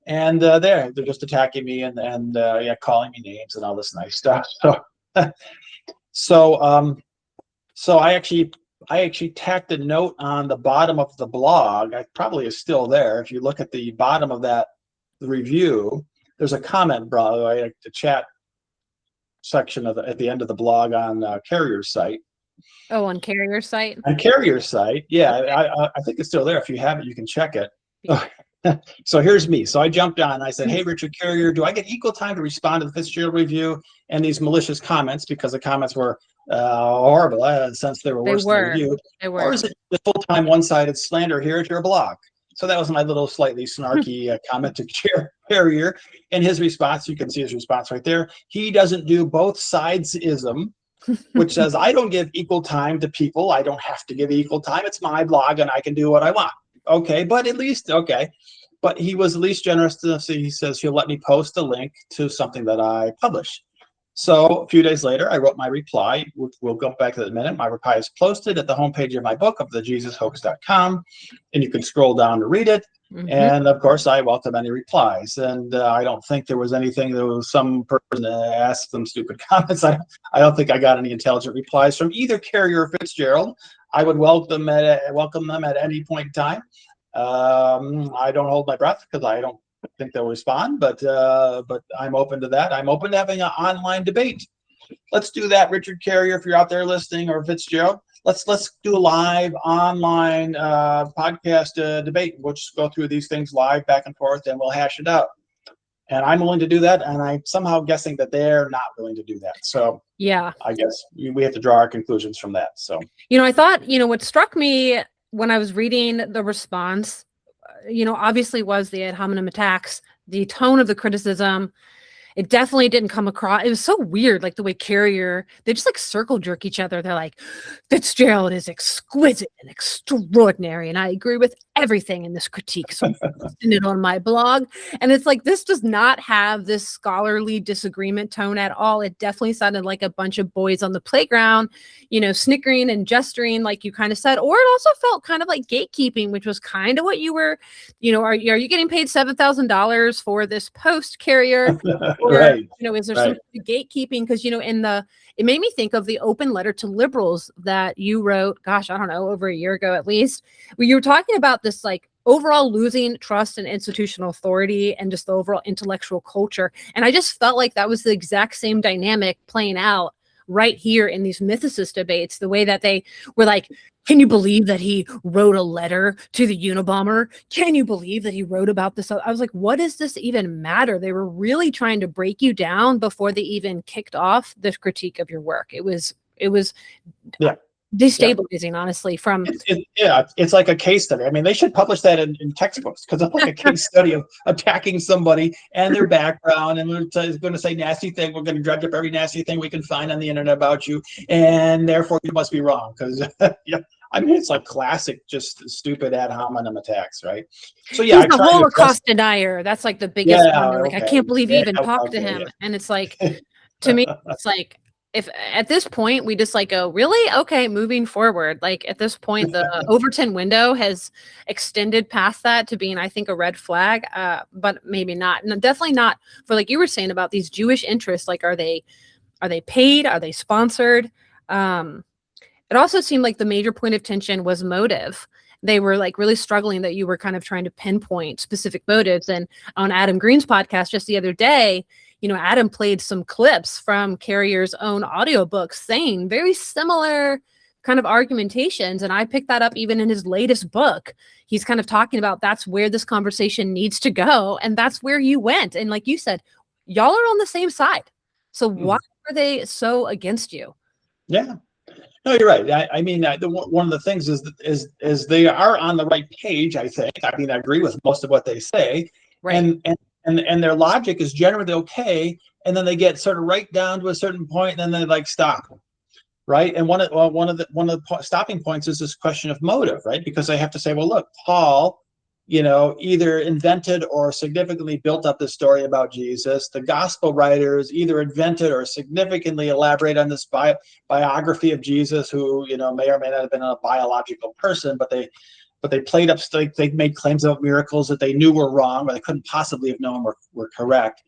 And they're just attacking me and calling me names and all this nice stuff. So I actually tacked a note on the bottom of the blog. I probably is still there. If you look at the bottom of the review, there's a comment, by the way, the chat section at the end of the blog on Carrier's site. Oh, on Carrier's site? On Carrier's site, yeah. I think it's still there. If you have it, you can check it. So here's me. So I jumped on. I said, "Hey, Richard Carrier, do I get equal time to respond to the Fitzgerald review and these malicious comments?" Because the comments were horrible, in the sense they were worse than the review. Or is it the full-time one-sided slander here at your blog? So that was my little slightly snarky comment to Carrier. And his response, you can see his response right there. He doesn't do both sides-ism, which says, I don't give equal time to people. I don't have to give equal time. It's my blog and I can do what I want. Okay, but at least, okay. But he was at least generous enough, so he says he'll let me post a link to something that I publish. So a few days later, I wrote my reply. We'll go back to that in a minute. My reply is posted at the homepage of my book of thejesushoax.com, and you can scroll down to read it. Mm-hmm. And of course, I welcome any replies. And I don't think there was anything. There was some person asked some stupid comments. I don't think I got any intelligent replies from either Carrier or Fitzgerald. I would welcome them at any point in time. I don't hold my breath because I don't think they'll respond, but I'm open to that. I'm open to having an online debate. Let's do that, Richard Carrier, if you're out there listening, or Fitzgerald. Let's do a live online podcast debate. We'll just go through these things live, back and forth, and we'll hash it out. And I'm willing to do that, and I'm somehow guessing that they're not willing to do that. So yeah, I guess we have to draw our conclusions from that. So I thought what struck me when I was reading the response obviously was the ad hominem attacks, the tone of the criticism. It definitely didn't come across. It was so weird, like the way Carrier, they just like circle jerk each other. They're like, Fitzgerald is exquisite and extraordinary. And I agree with everything in this critique. So I'm posting it on my blog. And it's like, this does not have this scholarly disagreement tone at all. It definitely sounded like a bunch of boys on the playground, snickering and gesturing, like you kind of said. Or it also felt kind of like gatekeeping, which was kind of what you were, are you getting paid $7,000 for this post, Carrier? Or, Right. Is there Right. some gatekeeping? Because, it made me think of the open letter to liberals that you wrote, gosh, I don't know, over a year ago at least, where you were talking about this like overall losing trust in institutional authority and just the overall intellectual culture. And I just felt like that was the exact same dynamic playing out right here in these mythicist debates, the way that they were like, can you believe that he wrote a letter to the Unabomber? Can you believe that he wrote about this? I was like, what does this even matter? They were really trying to break you down before they even kicked off this critique of your work. It was Yeah. destabilizing, honestly, from It's like a case study. I mean, they should publish that in textbooks, because it's like a case study of attacking somebody and their background, and we're going to say nasty thing. We're going to dredge up every nasty thing we can find on the internet about you, and therefore you must be wrong. Because I mean, it's like classic, just stupid ad hominem attacks, right? So yeah, he's I the try to address. Holocaust denier. That's like the biggest one. They're like, I Okay. can't believe you Yeah, even talked to okay, him. yeah. And it's like, to me, it's like, if at this point we just like go, really? Okay, moving forward. Like at this point, the Overton window has extended past that to being, I think, a red flag, but maybe not. No, definitely not for, like you were saying about these Jewish interests. Like, are they paid? Are they sponsored? It also seemed like the major point of tension was motive. They were like really struggling that you were kind of trying to pinpoint specific motives. And on Adam Green's podcast just the other day, Adam played some clips from Carrier's own audiobooks saying very similar kind of argumentations. And I picked that up even in his latest book. He's kind of talking about that's where this conversation needs to go. And that's where you went. And like you said, y'all are on the same side. So why are they so against you? Yeah. No, you're right. I mean, one of the things is they are on the right page, I think. I mean, I agree with most of what they say, Right. and their logic is generally okay, and then they get sort of right down to a certain point, and then they like stop, right? And one of the stopping points is this question of motive, right? Because they have to say, well, look, Paul, either invented or significantly built up this story about Jesus. The gospel writers either invented or significantly elaborate on this biography of Jesus, who, may or may not have been a biological person, but they played up, they made claims about miracles that they knew were wrong, or they couldn't possibly have known were correct.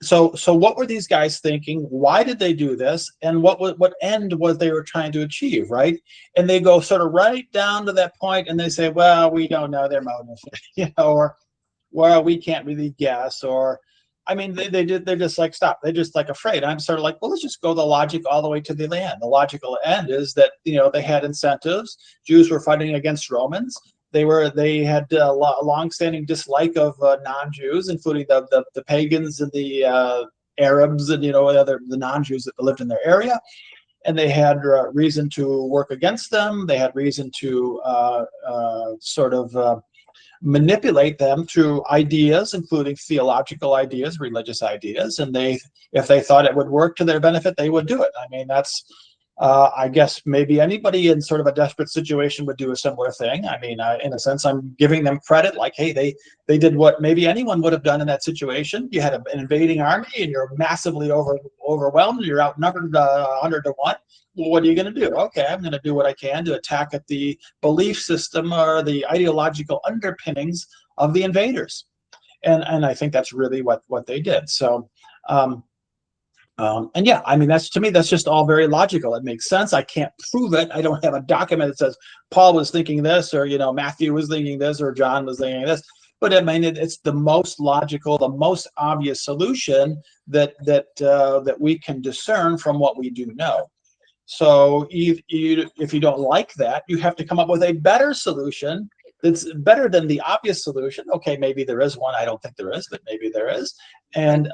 So what were these guys thinking? Why did they do this? And what end was they were trying to achieve, right? And they go sort of right down to that point, and they say, well, we don't know their motive, or well, we can't really guess, or I mean, they're just like, stop. They're just like afraid. I'm sort of like, well, let's just go the logic all the way to the end. The logical end is that, they had incentives. Jews were fighting against Romans. They had a long-standing dislike of non-Jews, including the pagans and the Arabs and the non-Jews that lived in their area, and they had reason to work against them. They had reason to sort of manipulate them through ideas, including theological ideas, religious ideas, and if they thought it would work to their benefit, they would do it. I mean, that's. I guess maybe anybody in sort of a desperate situation would do a similar thing. I mean, in a sense, I'm giving them credit. Like, hey, they did what maybe anyone would have done in that situation. You had an invading army, and you're massively overwhelmed. You're outnumbered 100 to 1. Well, what are you going to do? Okay, I'm going to do what I can to attack at the belief system or the ideological underpinnings of the invaders. And I think that's really what they did. So. And yeah, I mean, to me, that's just all very logical. It makes sense. I can't prove it. I don't have a document that says Paul was thinking this, or, Matthew was thinking this, or John was thinking this. But I mean, it's the most logical, the most obvious solution that we can discern from what we do know. So if you don't like that, you have to come up with a better solution that's better than the obvious solution. Okay, maybe there is one. I don't think there is, but maybe there is. And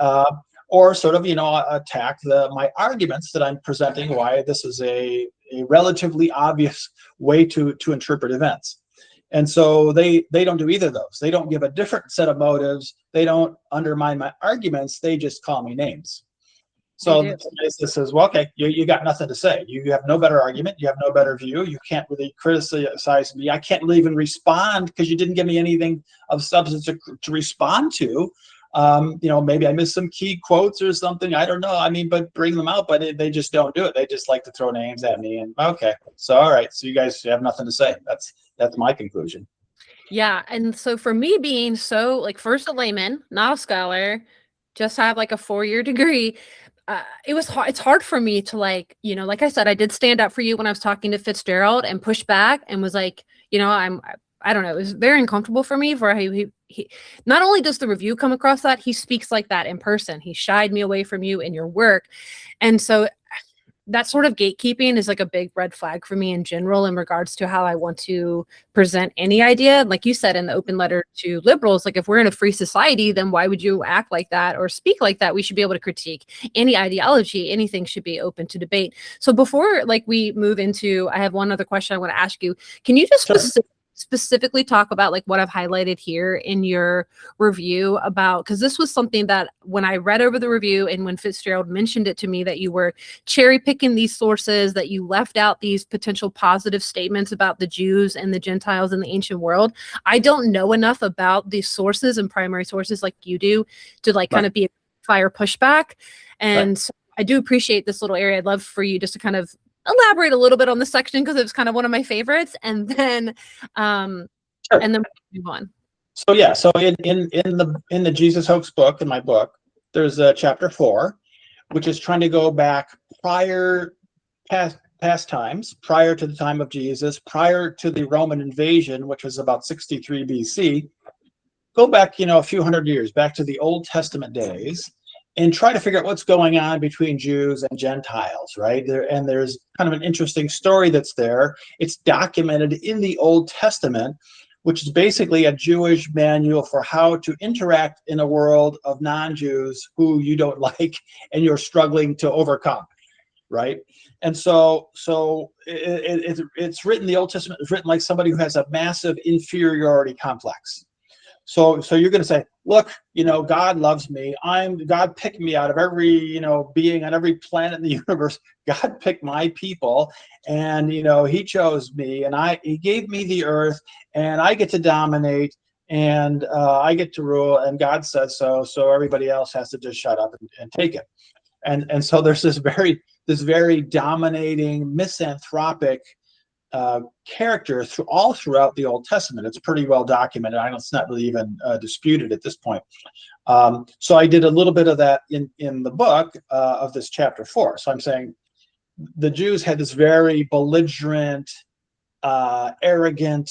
or sort of, attack my arguments that I'm presenting, why this is a relatively obvious way to interpret events. And so they don't do either of those. They don't give a different set of motives. They don't undermine my arguments. They just call me names. So this says, well, okay, you got nothing to say. You have no better argument. You have no better view. You can't really criticize me. I can't really even respond because you didn't give me anything of substance to respond to. Maybe I missed some key quotes or something. I don't know. I mean, but bring them out, but they just don't do it. They just like to throw names at me. And okay, so all right, so you guys have nothing to say. That's my conclusion. Yeah, and so for me being so like first a layman, not a scholar, just have like a 4-year degree. It was hard. It's hard for me to like I said, I did stand up for you when I was talking to Fitzgerald and push back and was like, I don't know. It was very uncomfortable for me for he not only does the review come across that, he speaks like that in person. He shied me away from you in your work. And so that sort of gatekeeping is like a big red flag for me in general in regards to how I want to present any idea. Like you said in the open letter to liberals, like if we're in a free society, then why would you act like that or speak like that? We should be able to critique any ideology. Anything should be open to debate. So before like we move into, I have one other question I want to ask you. Can you just specifically talk about like what I've highlighted here in your review about, because this was something that when I read over the review and when Fitzgerald mentioned it to me, that you were cherry picking these sources, that you left out these potential positive statements about the Jews and the Gentiles in the ancient world. I don't know enough about these sources and primary sources like you do to like kind of be a fire pushback. And so I do appreciate this little area. I'd love for you just to kind of elaborate a little bit on this section because it was kind of one of my favorites, and then and then we'll move on. So yeah, so in the Jesus Hoax book, in my book, there's chapter 4, which is trying to go back past times, prior to the time of Jesus, prior to the Roman invasion, which was about 63 BC. Go back, a few hundred years, back to the Old Testament days, and try to figure out what's going on between Jews and Gentiles, right? There's kind of an interesting story that's there. It's documented in the Old Testament, which is basically a Jewish manual for how to interact in a world of non-Jews who you don't like and you're struggling to overcome, right? And so it's written, the Old Testament is written like somebody who has a massive inferiority complex. So you're going to say, look, God loves me. God picked me out of every, being on every planet in the universe. God picked my people, and, he chose me, and he gave me the earth, and I get to dominate, and I get to rule, and God says so. So everybody else has to just shut up and take it. And so there's this very dominating misanthropic character all throughout the Old Testament. It's pretty well documented. It's not really even disputed at this point. So I did a little bit of that in the book of this chapter 4. So I'm saying the Jews had this very belligerent, arrogant,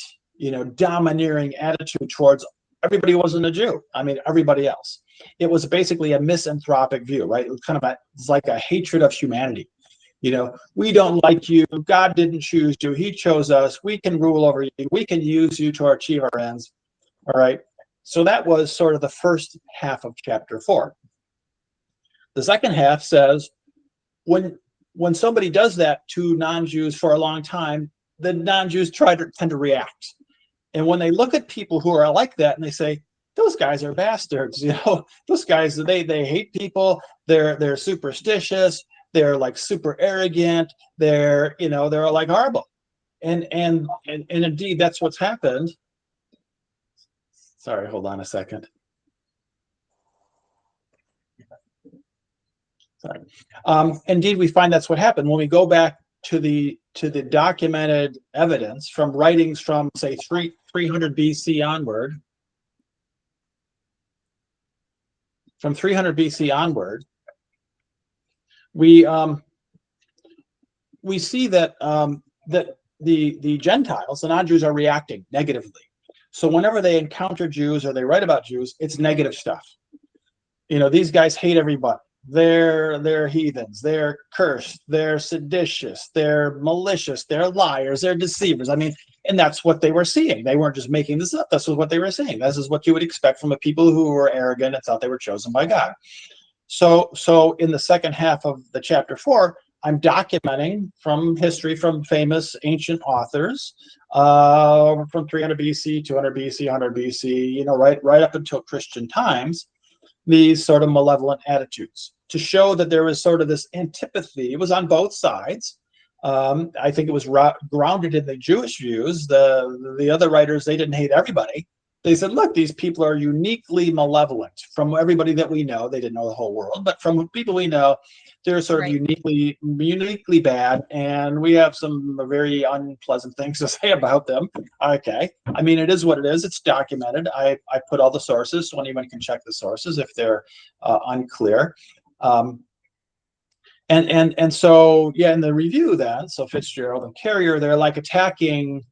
domineering attitude towards everybody who wasn't a Jew. I mean, everybody else. It was basically a misanthropic view, right? It was kind of it's like a hatred of humanity. We don't like you. God didn't choose you. He chose us. We can rule over you. We can use you to achieve our ends. All right. So that was sort of the first half of chapter 4. The second half says, when somebody does that to non-Jews for a long time, the non-Jews tend to react. And when they look at people who are like that and they say, those guys are bastards, those guys, they hate people. They're superstitious. They're like super arrogant. They're like horrible, and indeed that's what's happened. Sorry, hold on a second. Sorry. Indeed, we find that's what happened when we go back to the documented evidence from writings from say 300 BC onward. From 300 BC onward. We see that that the Gentiles, the non-Jews, are reacting negatively. So whenever they encounter Jews or they write about Jews, it's negative stuff. These guys hate everybody. They're heathens. They're cursed. They're seditious. They're malicious. They're liars. They're deceivers. I mean, and that's what they were seeing. They weren't just making this up. This was what they were saying. This is what you would expect from a people who were arrogant and thought they were chosen by God. So in the second half of the chapter 4, I'm documenting from history, from famous ancient authors, from 300 BC, 200 BC, 100 BC, you know, right up until Christian times, these sort of malevolent attitudes, to show that there was sort of this antipathy. It was on both sides. I think it was grounded in the Jewish views. The other writers, they didn't hate everybody. They said, look, these people are uniquely malevolent. From everybody that we know, they didn't know the whole world, but from people we know, they're sort of uniquely bad, and we have some very unpleasant things to say about them. Okay, I mean, it is what it is. It's documented. I put all the sources, so anyone can check the sources if they're unclear. And so, yeah, in the review then, so Fitzgerald and Carrier, they're like attacking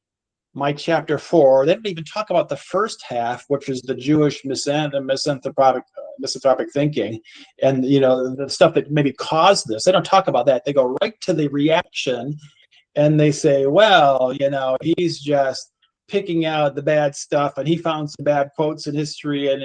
my chapter 4. They didn't even talk about the first half, which is the Jewish misanthropic thinking, and, you know, the stuff that maybe caused this. They don't talk about that. They go right to the reaction, and they say, well, you know, he's just picking out the bad stuff, and he found some bad quotes in history, and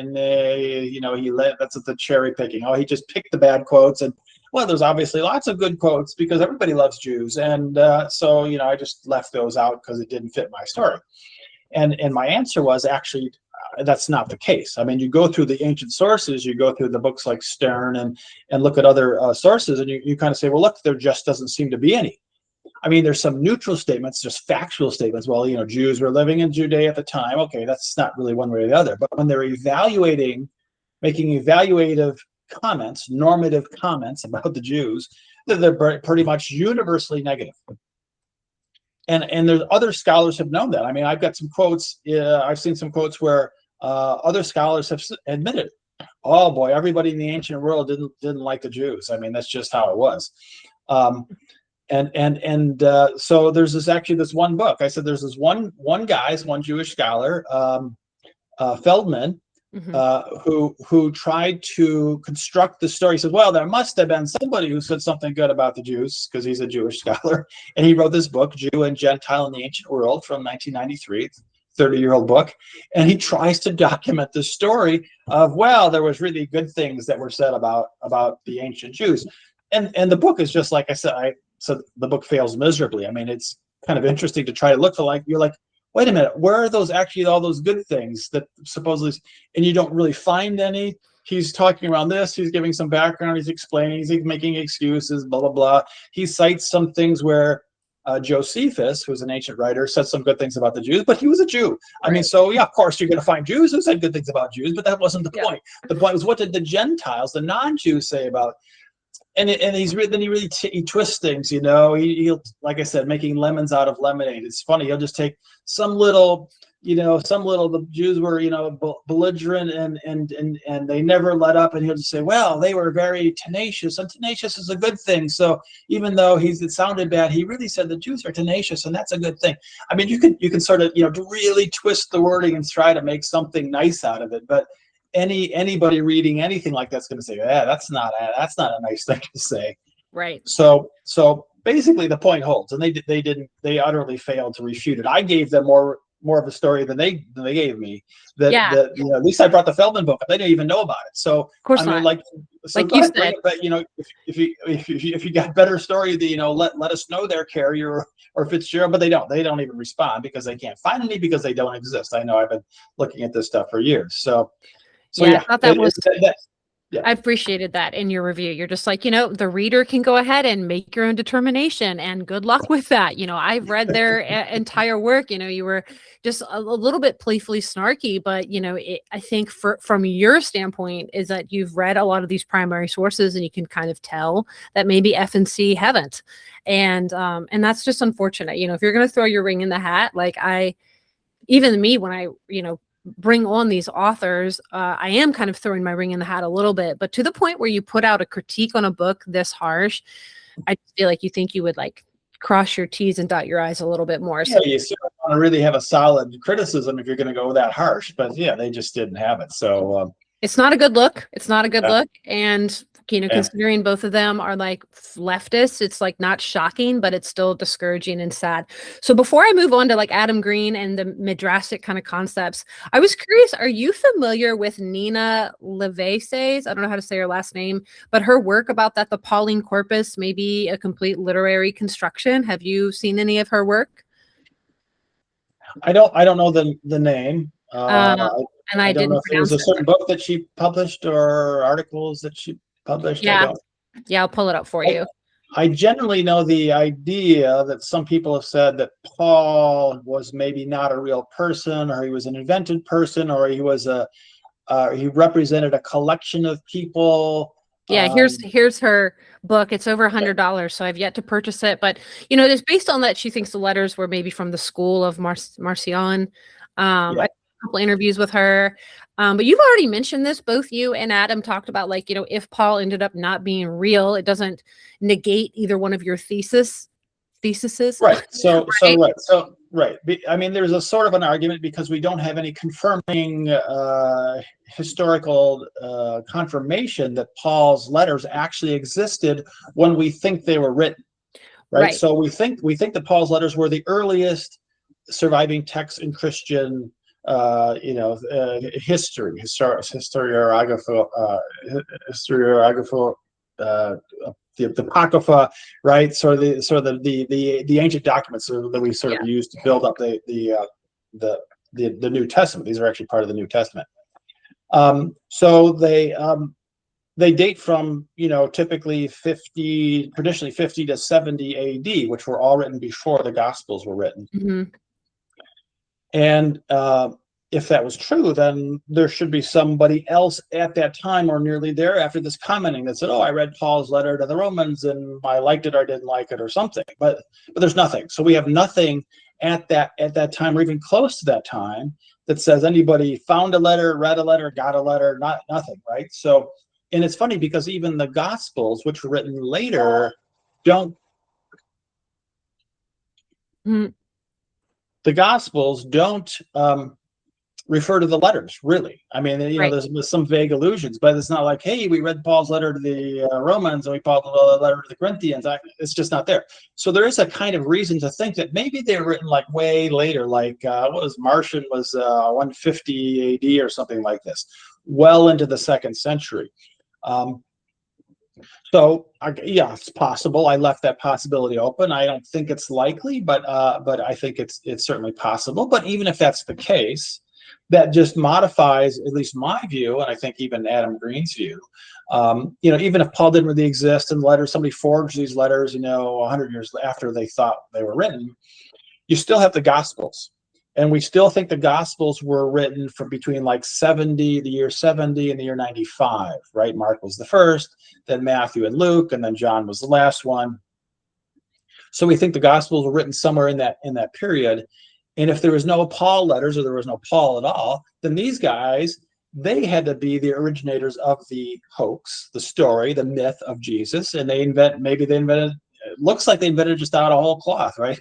you know, that's the cherry picking. Oh, he just picked the bad quotes, and well, there's obviously lots of good quotes because everybody loves Jews, and so, you know, I just left those out because it didn't fit my story. And my answer was, actually, that's not the case. I mean, you go through the ancient sources, you go through the books like Stern, and look at other sources, and you kind of say, well, look, there just doesn't seem to be any. I mean, there's some neutral statements, just factual statements. Well, you know, Jews were living in Judea at the time. Okay, that's not really one way or the other. But when they're making evaluative comments, normative comments about the Jews, they're pretty much universally negative. And there's other scholars have known that. I mean, I've got some quotes. I've seen some quotes where other scholars have admitted, oh boy, everybody in the ancient world didn't like the Jews. I mean, that's just how it was. So there's this one book. I said there's this one Jewish scholar, Feldman, who tried to construct the story. He said, well, there must have been somebody who said something good about the Jews, because he's a Jewish scholar, and he wrote this book, Jew and Gentile in the Ancient World, from 1993. 30-year-old book, and he tries to document the story of, well, there was really good things that were said about the ancient Jews, and the book is just like I said. So the book fails miserably. I mean, it's kind of interesting to try to look for, like, you're like, wait a minute, where are those actually, all those good things that supposedly, and you don't really find any. He's talking around this, he's giving some background, he's explaining, he's making excuses, blah, blah, blah. He cites some things where Josephus, who's an ancient writer, said some good things about the Jews, but he was a Jew. I mean, so yeah, of course you're going to find Jews who said good things about Jews, but that wasn't the point. The point was, what did the Gentiles, the non-Jews, say about? And he twists things, you know. He'll, like I said, making lemons out of lemonade. It's funny. He'll just take some little, the Jews were, belligerent and they never let up, and he'll just say, well, they were very tenacious, and tenacious is a good thing. So even though it sounded bad, he really said the Jews are tenacious, and that's a good thing. I mean, you can sort of, really twist the wording and try to make something nice out of it, but anybody reading anything like that's going to say, yeah, that's not a nice thing to say. Right. So basically the point holds, and they utterly failed to refute it. I gave them more of a story than they gave me. At least I brought the Feldman book, but they didn't even know about it. So of course, I mean, like you said, but if you got better story, let us know there, Carrier or Fitzgerald, but they don't even respond because they can't find any, because they don't exist. I know, I've been looking at this stuff for years. So yeah, I thought that was. Yeah. I appreciated that in your review. You're just like, the reader can go ahead and make your own determination, and good luck with that. I've read their entire work. You were just a little bit playfully snarky, but I think from your standpoint is that you've read a lot of these primary sources, and you can kind of tell that maybe F&C haven't, and that's just unfortunate. If you're going to throw your ring in the hat, like even me, when I bring on these authors, I am kind of throwing my ring in the hat a little bit, but to the point where you put out a critique on a book this harsh, I feel like you think you would like cross your T's and dot your I's a little bit more. Yeah, so you want to really have a solid criticism if you're going to go that harsh, but yeah, they just didn't have it. So it's not a good look. It's not a good look. And Yeah. considering both of them are like leftists, it's like not shocking, but it's still discouraging and sad. So before I move on to like Adam Green and the midrastic kind of concepts, I was curious, are you familiar with Nina Levaces? I don't know how to say her last name, but her work about that the Pauline corpus may be a complete literary construction. Have you seen any of her work? I don't know the name. And I I don't know didn't if it was pronounce a it. certain book that she published or articles that she published. I Yeah. don't. Yeah, I'll pull it up for you. I generally know the idea that some people have said that Paul was maybe not a real person, or he was an invented person, or he was he represented a collection of people. Yeah, here's her book. It's over $100, so I've yet to purchase it. But it is based on that she thinks the letters were maybe from the school of Marcion. I Yeah. had a couple interviews with her. But you've already mentioned this. Both you and Adam talked about like, if Paul ended up not being real, it doesn't negate either one of your theses. Right. So Right? right. I mean, there's a sort of an argument because we don't have any confirming historical confirmation that Paul's letters actually existed when we think they were written. Right. So we think that Paul's letters were the earliest surviving texts in Christian historiographical the Apocrypha, right? Sort of the ancient documents that we sort of use to build up the New Testament. These are actually part of the New Testament. So they date from typically traditionally 50 to 70 AD, which were all written before the Gospels were written. Mm-hmm. And if that was true, then there should be somebody else at that time or nearly there after this commenting that said, "Oh, I read Paul's letter to the Romans and I liked it or didn't like it or something." But there's nothing. So we have nothing at that time or even close to that time that says anybody found a letter, read a letter, got a letter. Nothing, right? So, and it's funny because even the Gospels, which were written later, don't. Mm-hmm. The Gospels don't refer to the letters, really. I mean, there's some vague allusions, but it's not like, hey, we read Paul's letter to the Romans and we Paul's letter to the Corinthians. It's just not there. So there is a kind of reason to think that maybe they were written like way later, like what was Marcion was 150 AD or something like this, well into the second century. So yeah, it's possible. I left that possibility open. I don't think it's likely, but I think it's certainly possible. But even if that's the case, that just modifies at least my view, and I think even Adam Green's view. Even if Paul didn't really exist and somebody forged these letters, 100 years after they thought they were written, you still have the Gospels. And we still think the Gospels were written from between like the year 70 and the year 95, right? Mark was the first, then Matthew and Luke, and then John was the last one. So we think the Gospels were written somewhere in that period. And if there was no Paul letters or there was no Paul at all, then these guys, they had to be the originators of the hoax, the story, the myth of Jesus. And it looks like they invented just out of whole cloth, right?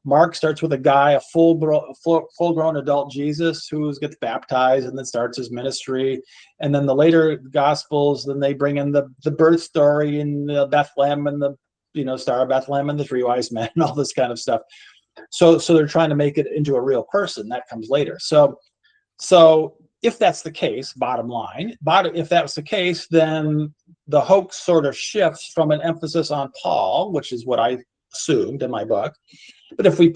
Mark starts with a guy, a full-grown adult Jesus who gets baptized and then starts his ministry. And then the later Gospels, then they bring in the birth story in Bethlehem and the Star of Bethlehem and the three wise men and all this kind of stuff. So they're trying to make it into a real person. That comes later. So if that's the case, bottom line, if that was the case, then the hoax sort of shifts from an emphasis on Paul, which is what I assumed in my book. But if we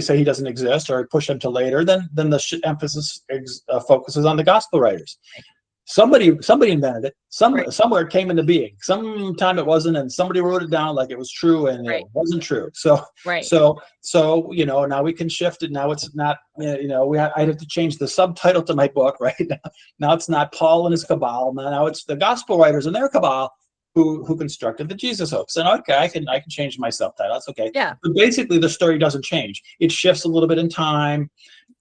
say he doesn't exist or push him to later, then the emphasis focuses on the gospel writers. Somebody invented it. Somewhere it came into being. Sometime it wasn't, and somebody wrote it down like it was true, and it wasn't true. So now we can shift it. Now it's not. I'd have to change the subtitle to my book right now. It's not Paul and his cabal. Now it's the gospel writers and their cabal who constructed the Jesus hoax. And okay, I can change my subtitle. That's okay. Yeah. But basically, the story doesn't change. It shifts a little bit in time.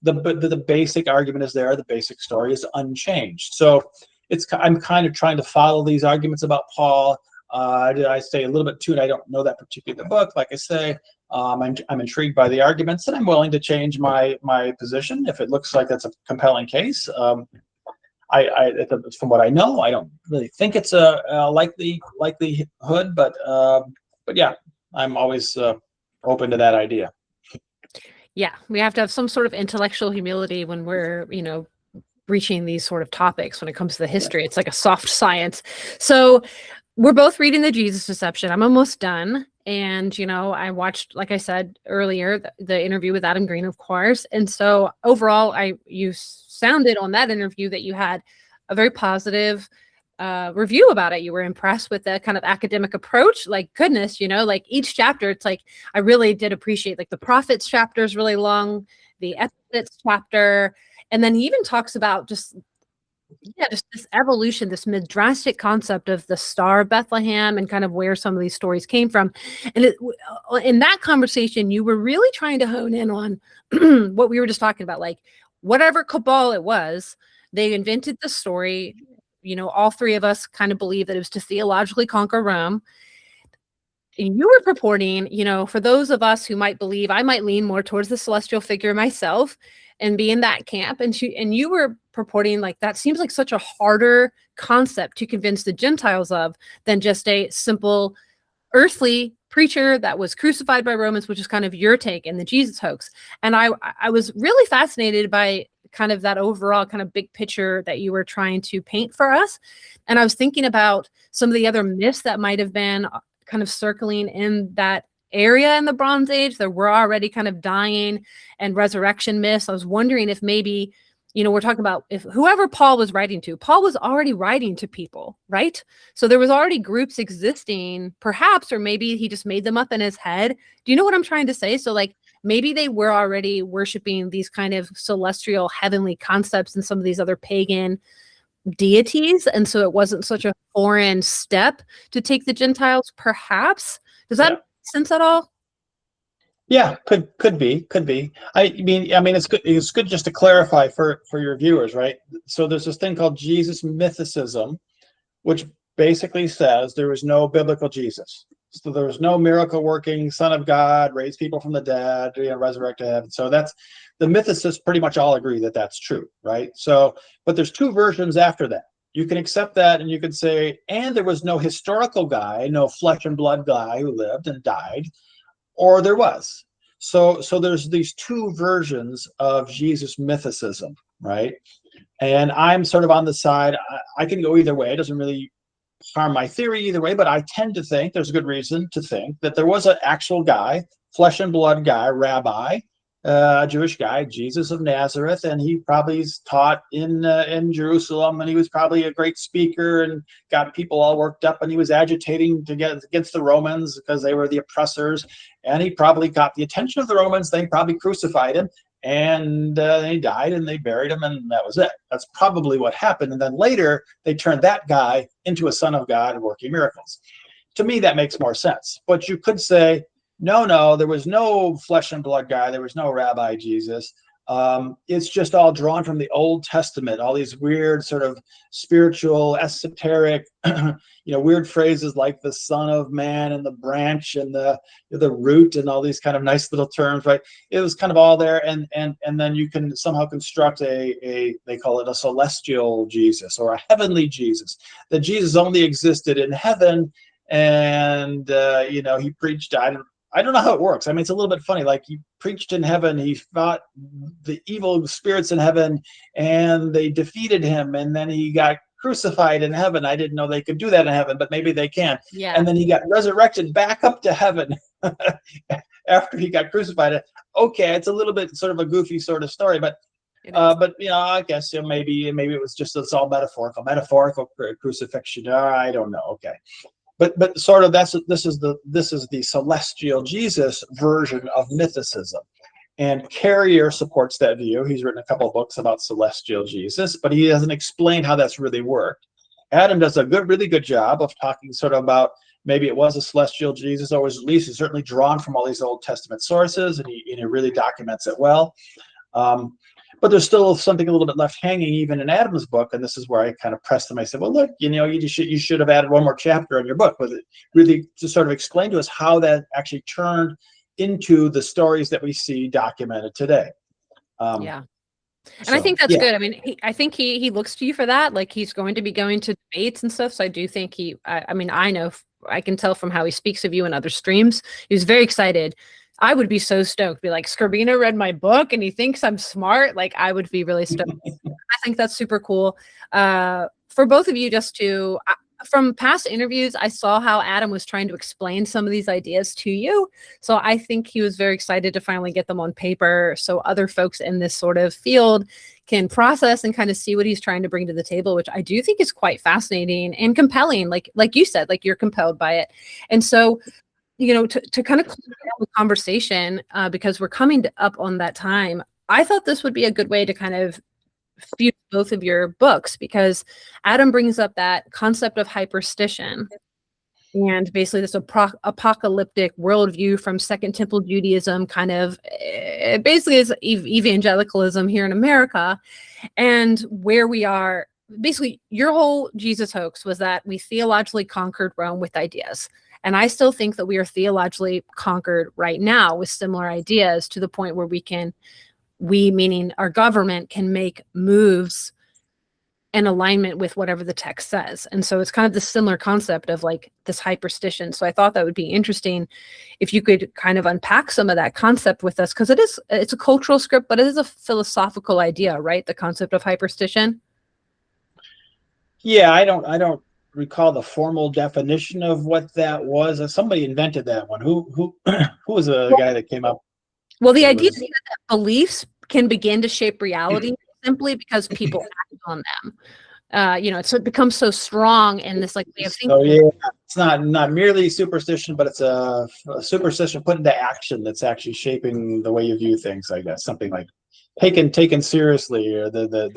The basic argument is there. The basic story is unchanged. So I'm kind of trying to follow these arguments about Paul. Did I say a little bit too? And I don't know that particular book. Like I say, I'm intrigued by the arguments, and I'm willing to change my position if it looks like that's a compelling case. from what I know, I don't really think it's a likelihood, but yeah, I'm always open to that idea. Yeah, we have to have some sort of intellectual humility when we're, reaching these sort of topics when it comes to the history. It's like a soft science. So we're both reading The Jesus Deception. I'm almost done. And, I watched, like I said earlier, the interview with Adam Green, of course. And so overall, you sounded on that interview that you had a very positive review about it. You were impressed with the kind of academic approach. Like, goodness, like each chapter, it's like, I really did appreciate, like, the prophets chapter is really long, the epithets chapter. And then he even talks about just this evolution, this midrastic concept of the Star of Bethlehem and kind of where some of these stories came from. And in that conversation, you were really trying to hone in on what we were just talking about, like whatever cabal it was, they invented the story. All three of us kind of believe that it was to theologically conquer Rome. And you were purporting, for those of us who might believe, I might lean more towards the celestial figure myself and be in that camp. And you were purporting, like, that seems like such a harder concept to convince the Gentiles of than just a simple earthly preacher that was crucified by Romans, which is kind of your take in the Jesus hoax. And I was really fascinated by kind of that overall kind of big picture that you were trying to paint for us. And I was thinking about some of the other myths that might have been kind of circling in that area in the Bronze Age. There were already kind of dying and resurrection myths. I was wondering if maybe, we're talking about if whoever Paul was writing to, Paul was already writing to people, right? So there was already groups existing, perhaps, or maybe he just made them up in his head. Do you know what I'm trying to say? So like maybe they were already worshiping these kind of celestial heavenly concepts and some of these other pagan deities, and so it wasn't such a foreign step to take the Gentiles, perhaps. Does that make sense at all? Yeah, could be. I mean, it's good just to clarify for your viewers, right? So there's this thing called Jesus mythicism, which basically says there was no biblical Jesus. So there was no miracle working Son of God, raised people from the dead, resurrected heaven. So that's the mythicists pretty much all agree that that's true, right? So, but there's two versions after that. You can accept that, and you could say, and there was no historical guy, no flesh and blood guy who lived and died, or there was. So there's these two versions of Jesus mythicism, right? And I'm sort of on the side. I can go either way. It doesn't really harm my theory either way, but I tend to think there's a good reason to think that there was an actual guy, flesh and blood guy, rabbi, a Jewish guy, Jesus of Nazareth, and he probably taught in Jerusalem, and he was probably a great speaker and got people all worked up, and he was agitating to get against the Romans because they were the oppressors, and he probably got the attention of the Romans. They probably crucified him, and he died, and they buried him, and that was it. That's probably what happened. And then later they turned that guy into a son of God working miracles. To me, that makes more sense. But you could say, no, there was no flesh and blood guy. There was no Rabbi Jesus. It's just all drawn from the Old Testament, all these weird sort of spiritual, esoteric, weird phrases like the Son of Man and the branch and the root and all these kind of nice little terms, right? It was kind of all there, and then you can somehow construct they call it a celestial Jesus or a heavenly Jesus, that Jesus only existed in heaven, and he preached. I don't know how it works. I mean, it's a little bit funny. Like, he preached in heaven, he fought the evil spirits in heaven, and they defeated him, and then he got crucified in heaven. I didn't know they could do that in heaven, but maybe they can. Yeah. And then he got resurrected back up to heaven after he got crucified. Okay, it's a little bit sort of a goofy sort of story, but I guess maybe it was just, it's all metaphorical crucifixion. I don't know. Okay. But sort of this is the celestial Jesus version of mythicism, and Carrier supports that view. He's written a couple of books about celestial Jesus, but he doesn't explain how that's really worked. Adam does a really good job of talking sort of about maybe it was a celestial Jesus, or was at least certainly drawn from all these Old Testament sources, and he really documents it well. But there's still something a little bit left hanging even in Adam's book, and this is where I kind of pressed him. I said, well, look, you should have added one more chapter in your book with it, really to sort of explain to us how that actually turned into the stories that we see documented today. Yeah. And I think that's yeah. good. I mean, I think he looks to you for that. Like he's going to be going to debates and stuff. So I do think I mean, I know, I can tell from how he speaks of you in other streams. He was very excited. I would be so stoked. Be like, Skrbina read my book and he thinks I'm smart. Like I would be really stoked. I think that's super cool. For both of you, just to from past interviews, I saw how Adam was trying to explain some of these ideas to you. So I think he was very excited to finally get them on paper so other folks in this sort of field can process and kind of see what he's trying to bring to the table, which I do think is quite fascinating and compelling. Like you said, like you're compelled by it. And so, you know, to kind of close down the conversation, because we're coming up on that time, I thought this would be a good way to kind of fuse both of your books, because Adam brings up that concept of hyperstition and basically this apocalyptic worldview from Second Temple Judaism, kind of basically is evangelicalism here in America, and where we are. Basically, your whole Jesus hoax was that we theologically conquered Rome with ideas. And I still think that we are theologically conquered right now with similar ideas, to the point where we, meaning our government, can make moves in alignment with whatever the text says. And so it's kind of the similar concept of like this hyperstition. So I thought that would be interesting if you could kind of unpack some of that concept with us, because it's a cultural script, but it is a philosophical idea, right? The concept of hyperstition. Yeah, I don't recall the formal definition of what that was. Somebody invented that one. Who who was the guy that came up? Well, the idea is that beliefs can begin to shape reality simply because people act on them. You know, so it becomes so strong in this like way of thinking. So yeah, it's not merely superstition, but it's a superstition put into action that's actually shaping the way you view things. I guess something like taken seriously, or that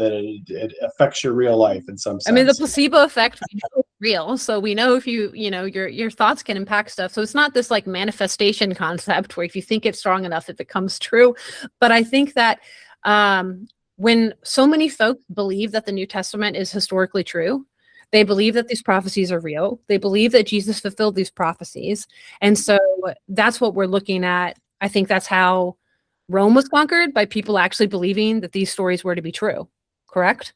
it affects your real life in some sense. I mean, the placebo effect we know is real, so we know if you know your thoughts can impact stuff. So it's not this like manifestation concept where if you think it's strong enough, it becomes true. But I think that when so many folks believe that the New Testament is historically true, they believe that these prophecies are real. They believe that Jesus fulfilled these prophecies, and so that's what we're looking at. I think that's how Rome was conquered, by people actually believing that these stories were to be true. Correct?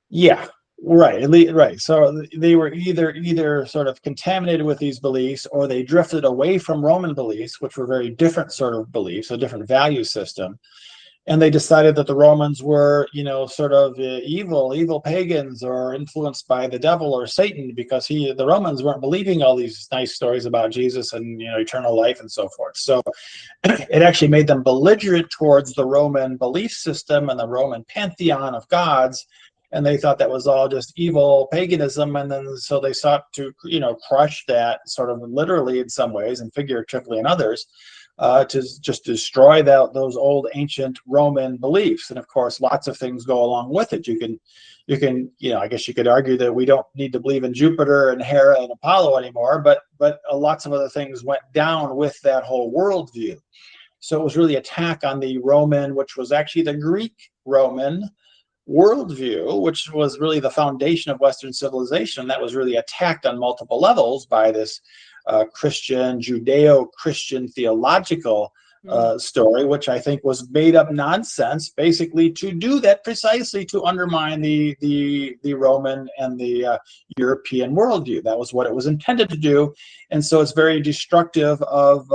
Yeah, right. Right. So they were either sort of contaminated with these beliefs, or they drifted away from Roman beliefs, which were very different sort of beliefs, a different value system. And they decided that the Romans were, you know, sort of evil pagans, or influenced by the devil or Satan, because the Romans weren't believing all these nice stories about Jesus and, you know, eternal life and so forth. So it actually made them belligerent towards the Roman belief system and the Roman pantheon of gods. And they thought that was all just evil paganism. And then so they sought to, you know, crush that sort of literally in some ways and figuratively in others, to just destroy those old ancient Roman beliefs. And of course, lots of things go along with it. You can, you know, I guess you could argue that we don't need to believe in Jupiter and Hera and Apollo anymore, but lots of other things went down with that whole worldview. So it was really attack on the Roman, which was actually the Greek Roman worldview, which was really the foundation of Western civilization. That was really attacked on multiple levels by this Christian, Judeo-Christian theological story, which I think was made up nonsense, basically to do that, precisely to undermine the Roman and the European worldview. That was what it was intended to do, and so it's very destructive of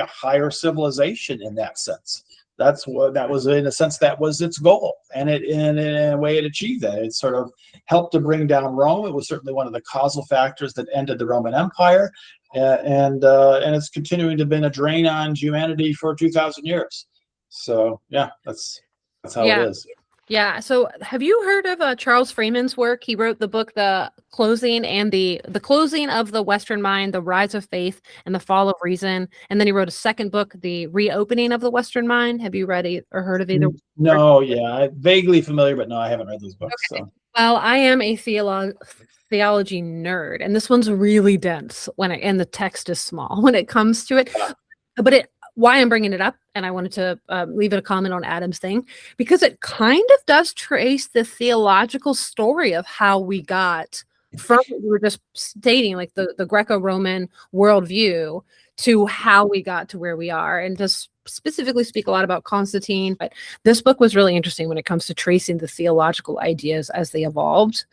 higher civilization in that sense. That was in a sense, that was its goal, and in a way it achieved that. It sort of helped to bring down Rome. It was certainly one of the causal factors that ended the Roman Empire, and it's continuing to been a drain on humanity for 2,000 years. So yeah, that's how it is. Yeah. So have you heard of Charles Freeman's work? He wrote the book, The Closing and the Closing of the Western Mind, The Rise of Faith and the Fall of Reason. And then he wrote a second book, The Reopening of the Western Mind. Have you read or heard of either? No, yeah. I'm vaguely familiar, but no, I haven't read those books. Okay. So. Well, I am a theology nerd, and this one's really dense and the text is small when it comes to it. But why I'm bringing it up, and I wanted to leave it a comment on Adam's thing, because it kind of does trace the theological story of how we got from what we were just stating, like the Greco-Roman worldview, to how we got to where we are, and just specifically speak a lot about Constantine. But this book was really interesting when it comes to tracing the theological ideas as they evolved.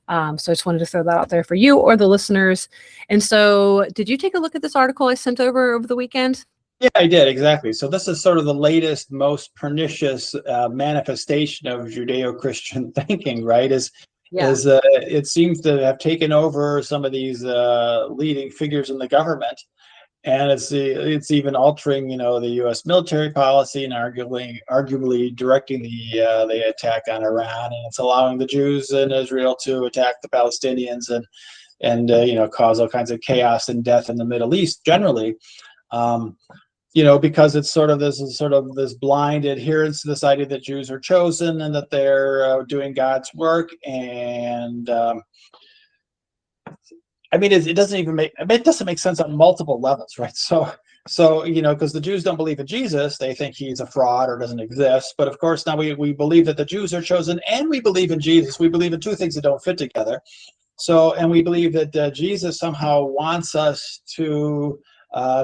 So I just wanted to throw that out there for you or the listeners. And so did you take a look at this article I sent over the weekend? Yeah, I did, exactly. So this is sort of the latest, most pernicious manifestation of Judeo-Christian thinking, right? It seems to have taken over some of these leading figures in the government, and it's even altering, the U.S. military policy and arguably directing the attack on Iran, and it's allowing the Jews in Israel to attack the Palestinians and cause all kinds of chaos and death in the Middle East generally. Because it's sort of this blind adherence to this idea that Jews are chosen and that they're doing God's work. And it doesn't make sense on multiple levels, right? So because the Jews don't believe in Jesus, they think he's a fraud or doesn't exist. But of course, now we believe that the Jews are chosen, and we believe in Jesus. We believe in two things that don't fit together. And we believe that Jesus somehow wants us to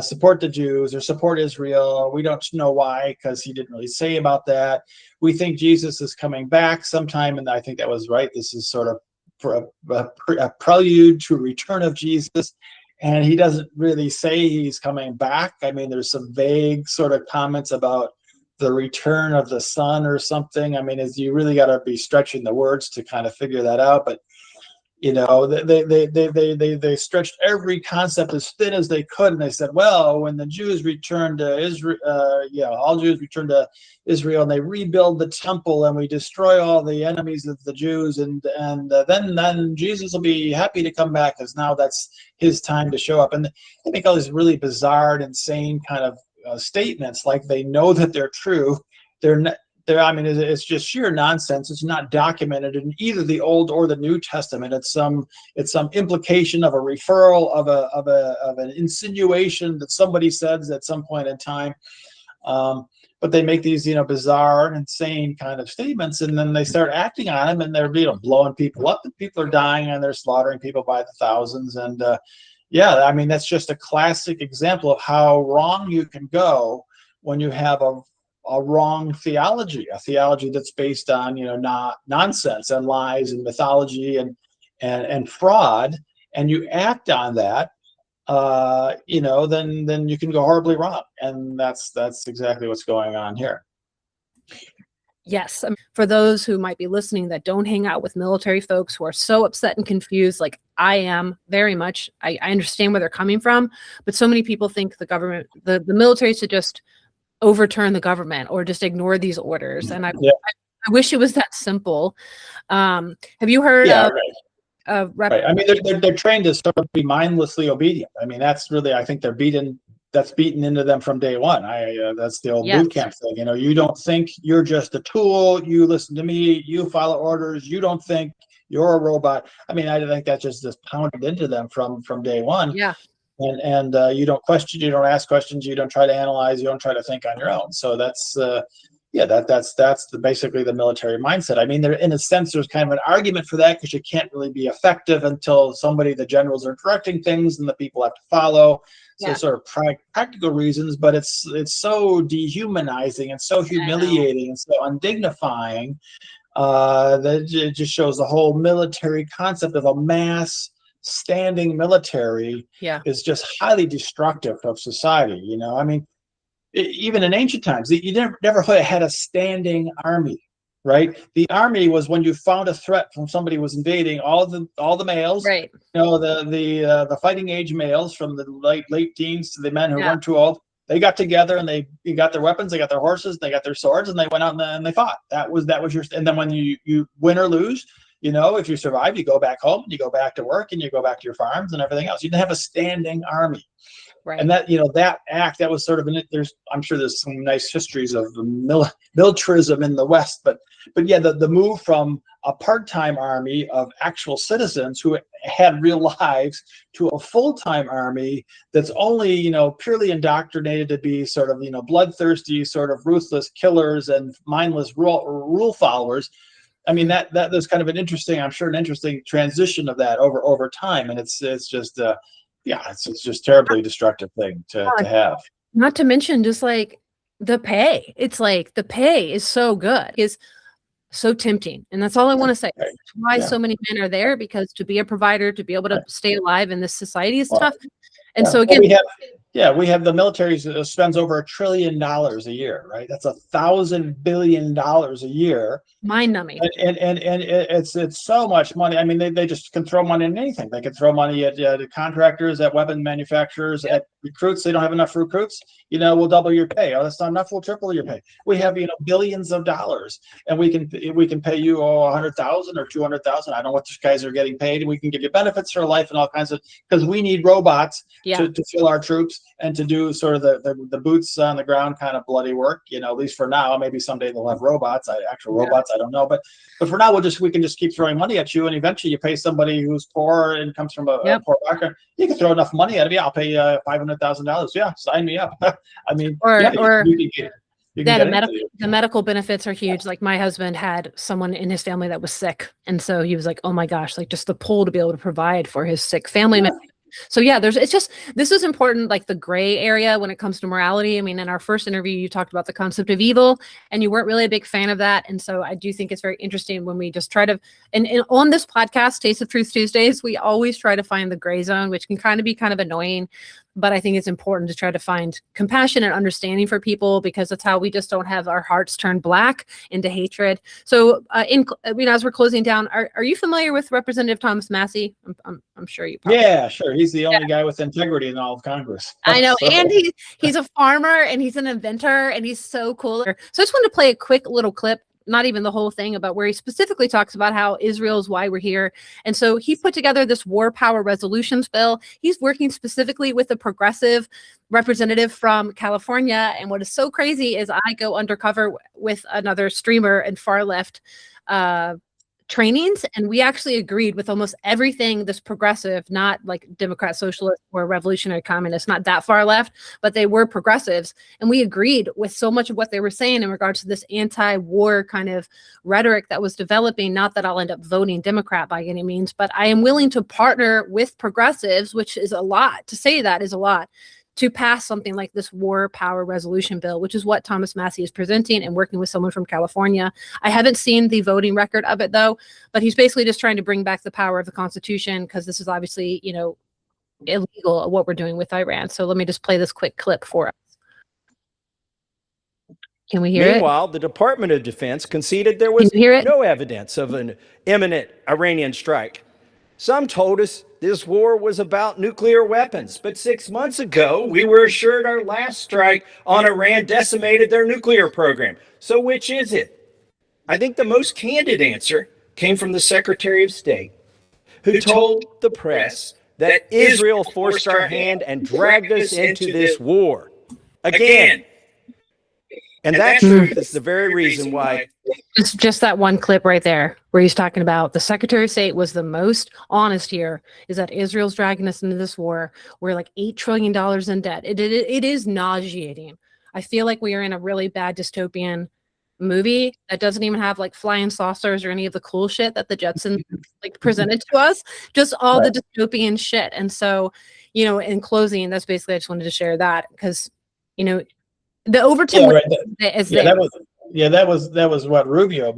support the Jews or support Israel. We don't know why, because he didn't really say about that. We think Jesus is coming back sometime, and I think that was right. This is sort of for a prelude to return of Jesus, and he doesn't really say he's coming back. There's some vague sort of comments about the return of the Son or something. You really got to be stretching the words to kind of figure that out, but they stretched every concept as thin as they could, and they said, well, when the Jews return to Israel, all Jews return to Israel, and they rebuild the temple, and we destroy all the enemies of the Jews, and then Jesus will be happy to come back, because now that's his time to show up. And they make all these really bizarre, insane kind of statements, like they know that they're true. They're not. It's just sheer nonsense. It's not documented in either the Old or the New Testament. It's some implication of a referral of an insinuation that somebody says at some point in time. But they make these bizarre and insane kind of statements, and then they start acting on them, and they're blowing people up, and people are dying, and they're slaughtering people by the thousands. And that's just a classic example of how wrong you can go when you have a wrong theology, a theology that's based on not nonsense and lies and mythology and fraud, and you act on that, then you can go horribly wrong, and that's exactly what's going on here. Yes. For those who might be listening that don't hang out with military folks who are so upset and confused, like I am very much, I understand where they're coming from, but so many people think the government, the military should just overturn the government or just ignore these orders. And I wish it was that simple. Have you heard of right. They're trained to sort of be mindlessly obedient. That's really, I think that's beaten into them from day one. That's the old boot camp thing. You don't think, you're just a tool. You listen to me, you follow orders. You don't think, you're a robot. I think that just pounded into them from day one. Yeah. And you don't question, you don't ask questions, you don't try to analyze, you don't try to think on your own. So that's basically the military mindset. There, in a sense, there's kind of an argument for that, because you can't really be effective until the generals are directing things and the people have to follow. So sort of practical reasons, but it's so dehumanizing and so humiliating and so undignifying that it just shows the whole military concept of a mass standing military is just highly destructive of society. Even in ancient times, you never had a standing army, right? The army was when you found a threat from somebody who was invading, all the males, right? The fighting age males from the late teens to the men who weren't too old. They got together and they got their weapons, they got their horses, they got their swords, and they went out and they fought. That was your. And then when you win or lose, if you survive, you go back home, and you go back to work, and you go back to your farms and everything else. You didn't have a standing army. Right. And that, that act, that was sort of I'm sure there's some nice histories of militarism in the West, but the move from a part-time army of actual citizens who had real lives to a full-time army that's only, purely indoctrinated to be sort of, bloodthirsty, sort of ruthless killers and mindless rule followers. That was kind of an interesting transition of that over time. And it's just, it's just terribly destructive thing to have. Not to mention just like the pay. It's like the pay is so good. It's so tempting. And that's all I want to say. Right. That's why so many men are there, because to be a provider, to be able to stay alive in this society is tough. And so again, we have the military spends over $1 trillion a year, right? That's $1,000 billion a year. Mind numbing. And it's so much money. I mean, they just can throw money in anything. They can throw money at contractors, at weapon manufacturers, at recruits. They don't have enough recruits. We'll double your pay. Oh, that's not enough. We'll triple your pay. We have billions of dollars, and we can pay you 100,000 or 200,000. I don't know what these guys are getting paid, and we can give you benefits for life and all kinds of, because we need robots to fill our troops and to do sort of the boots on the ground kind of bloody work. At least for now. Maybe someday they'll have robots, actual robots. I don't know, but for now we can just keep throwing money at you, and eventually you pay somebody who's poor and comes from a poor background. You can throw enough money at me. I'll pay $500,000. Yeah, sign me up. I mean, the medical benefits are huge. Like my husband had someone in his family that was sick, and so he was like, "Oh my gosh!" Like just the pull to be able to provide for his sick family member. So this is important, like the gray area when it comes to morality. I mean, in our first interview, you talked about the concept of evil, and you weren't really a big fan of that. And so I do think it's very interesting when we just try to, and on this podcast, Taste of Truth Tuesdays, we always try to find the gray zone, which can kind of be kind of annoying. But I think it's important to try to find compassion and understanding for people, because that's how we just don't have our hearts turn black into hatred. So as we're closing down, are you familiar with Representative Thomas Massie? I'm sure you probably. Yeah, sure. He's the only guy with integrity in all of Congress. I know. So. And he's a farmer, and he's an inventor, and he's so cool. So I just wanted to play a quick little clip, not even the whole thing, about where he specifically talks about how Israel is why we're here. And so he put together this war power resolutions bill. He's working specifically with a progressive representative from California. And what is so crazy is I go undercover with another streamer and far left trainings, and we actually agreed with almost everything this progressive, not like Democrat, socialist, or revolutionary communist, not that far left, but they were progressives, and we agreed with so much of what they were saying in regards to this anti-war kind of rhetoric that was developing. Not that I'll end up voting Democrat by any means, but I am willing to partner with progressives, which is a lot. To say that is a lot, to pass something like this war power resolution bill, which is what Thomas Massie is presenting, and working with someone from California. I haven't seen the voting record of it though, but he's basically just trying to bring back the power of the Constitution, because this is obviously, illegal what we're doing with Iran. So let me just play this quick clip for us. Can we hear it? Meanwhile, the Department of Defense conceded there was no evidence of an imminent Iranian strike. Some told us this war was about nuclear weapons, but 6 months ago, we were assured our last strike on Iran decimated their nuclear program. So which is it? I think the most candid answer came from the Secretary of State, who told the press that Israel forced our hand and dragged us into this war. Again. And that truth is the very reason why. It's just that one clip right there where he's talking about the Secretary of State was the most honest here, is that Israel's dragging us into this war. We're like $8 trillion in debt. It is nauseating. I feel like we are in a really bad dystopian movie that doesn't even have like flying saucers or any of the cool shit that the Jetsons like presented to us, just all the dystopian shit. And so, in closing, that's basically, I just wanted to share that, because, the Overton that was what Rubio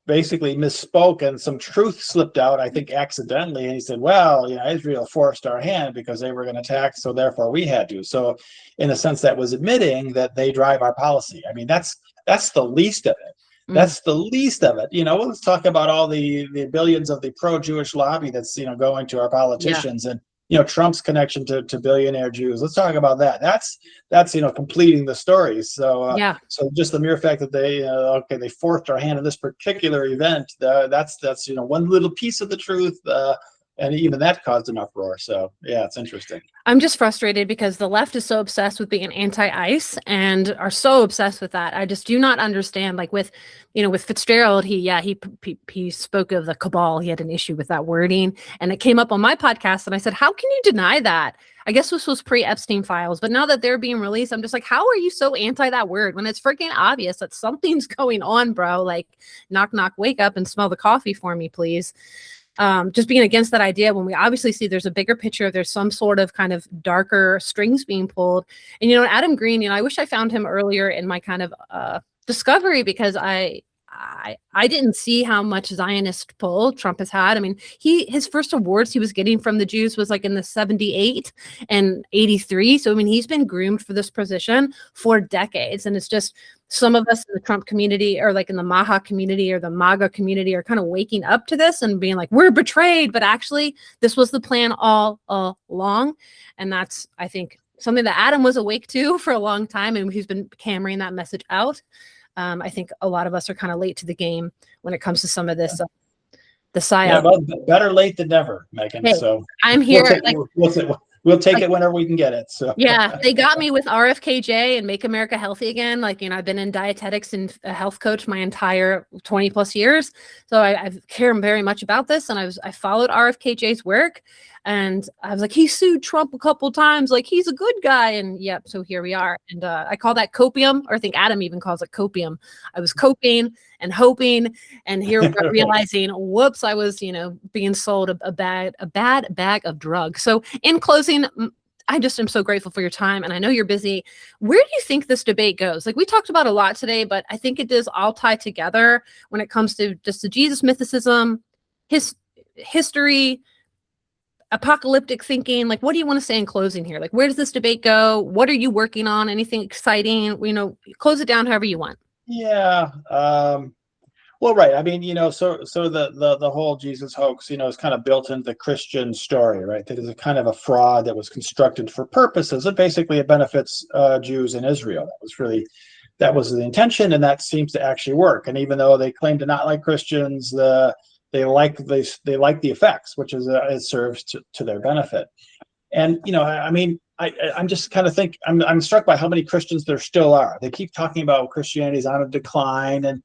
basically misspoke, and some truth slipped out, I think accidentally, and he said, well, Israel forced our hand because they were going to attack, so therefore we had to. So in a sense, that was admitting that they drive our policy. I mean, that's the least of it. That's the least of it. Let's talk about all the billions of the pro-Jewish lobby that's going to our politicians, and Trump's connection to billionaire Jews. Let's talk about that. That's completing the story. So so just the mere fact that they forced our hand in this particular event, that's one little piece of the truth. And even that caused an uproar. So yeah, it's interesting. I'm just frustrated because the left is so obsessed with being anti-ICE and are so obsessed with that. I just do not understand. Like with Fitzgerald, he spoke of the cabal. He had an issue with that wording, and it came up on my podcast. And I said, how can you deny that? I guess this was pre-Epstein files, but now that they're being released, I'm just like, how are you so anti that word when it's freaking obvious that something's going on, bro? Like, knock, knock, wake up and smell the coffee for me, please. just being against that idea when we obviously see there's a bigger picture, there's some sort of kind of darker strings being pulled. And, you know, Adam Green, you know, I wish I found him earlier in my kind of discovery, because I didn't see how much Zionist pull Trump has had. I mean, his first awards he was getting from the Jews was like in the 78 and 83. So, I mean, he's been groomed for this position for decades. And it's just some of us in the Trump community, or like in the Maha community or the MAGA community, are kind of waking up to this and being like, we're betrayed. But actually, this was the plan all along. And that's, I think, something that Adam was awake to for a long time. And he's been hammering that message out. I think a lot of us are kind of late to the game when it comes to some of this, the psyop. Yeah, well, better late than never, Megan. Hey, so I'm here. We'll take it whenever we can get it. So yeah, they got me with RFKJ and Make America Healthy Again. Like, you know, I've been in dietetics and a health coach my entire 20 plus years. So I care very much about this. And I followed RFKJ's work, and I was like, he sued Trump a couple times. Like, he's a good guy. And yep. So here we are. And I call that copium, or I think Adam even calls it copium. I was coping and hoping, and here we're realizing, whoops, I was, you know, being sold a bad bag of drugs. So in closing, I just am so grateful for your time, and I know you're busy. Where do you think this debate goes? Like, we talked about a lot today, but I think it does all tie together when it comes to just the Jesus mythicism, his history, apocalyptic thinking. Like, what do you want to say in closing here? Like, where does this debate go? What are you working on? Anything exciting? You know, close it down however you want. Yeah. Well, right. I mean, you know, so the whole Jesus hoax, you know, is kind of built into the Christian story, right? That is a kind of a fraud that was constructed for purposes, and basically it benefits Jews in Israel. That was the intention, and that seems to actually work. And even though they claim to not like Christians, they like the effects, which is it serves to their benefit. And you know, I mean, I'm just kind of I'm struck by how many Christians there still are. They keep talking about Christianity is on a decline, and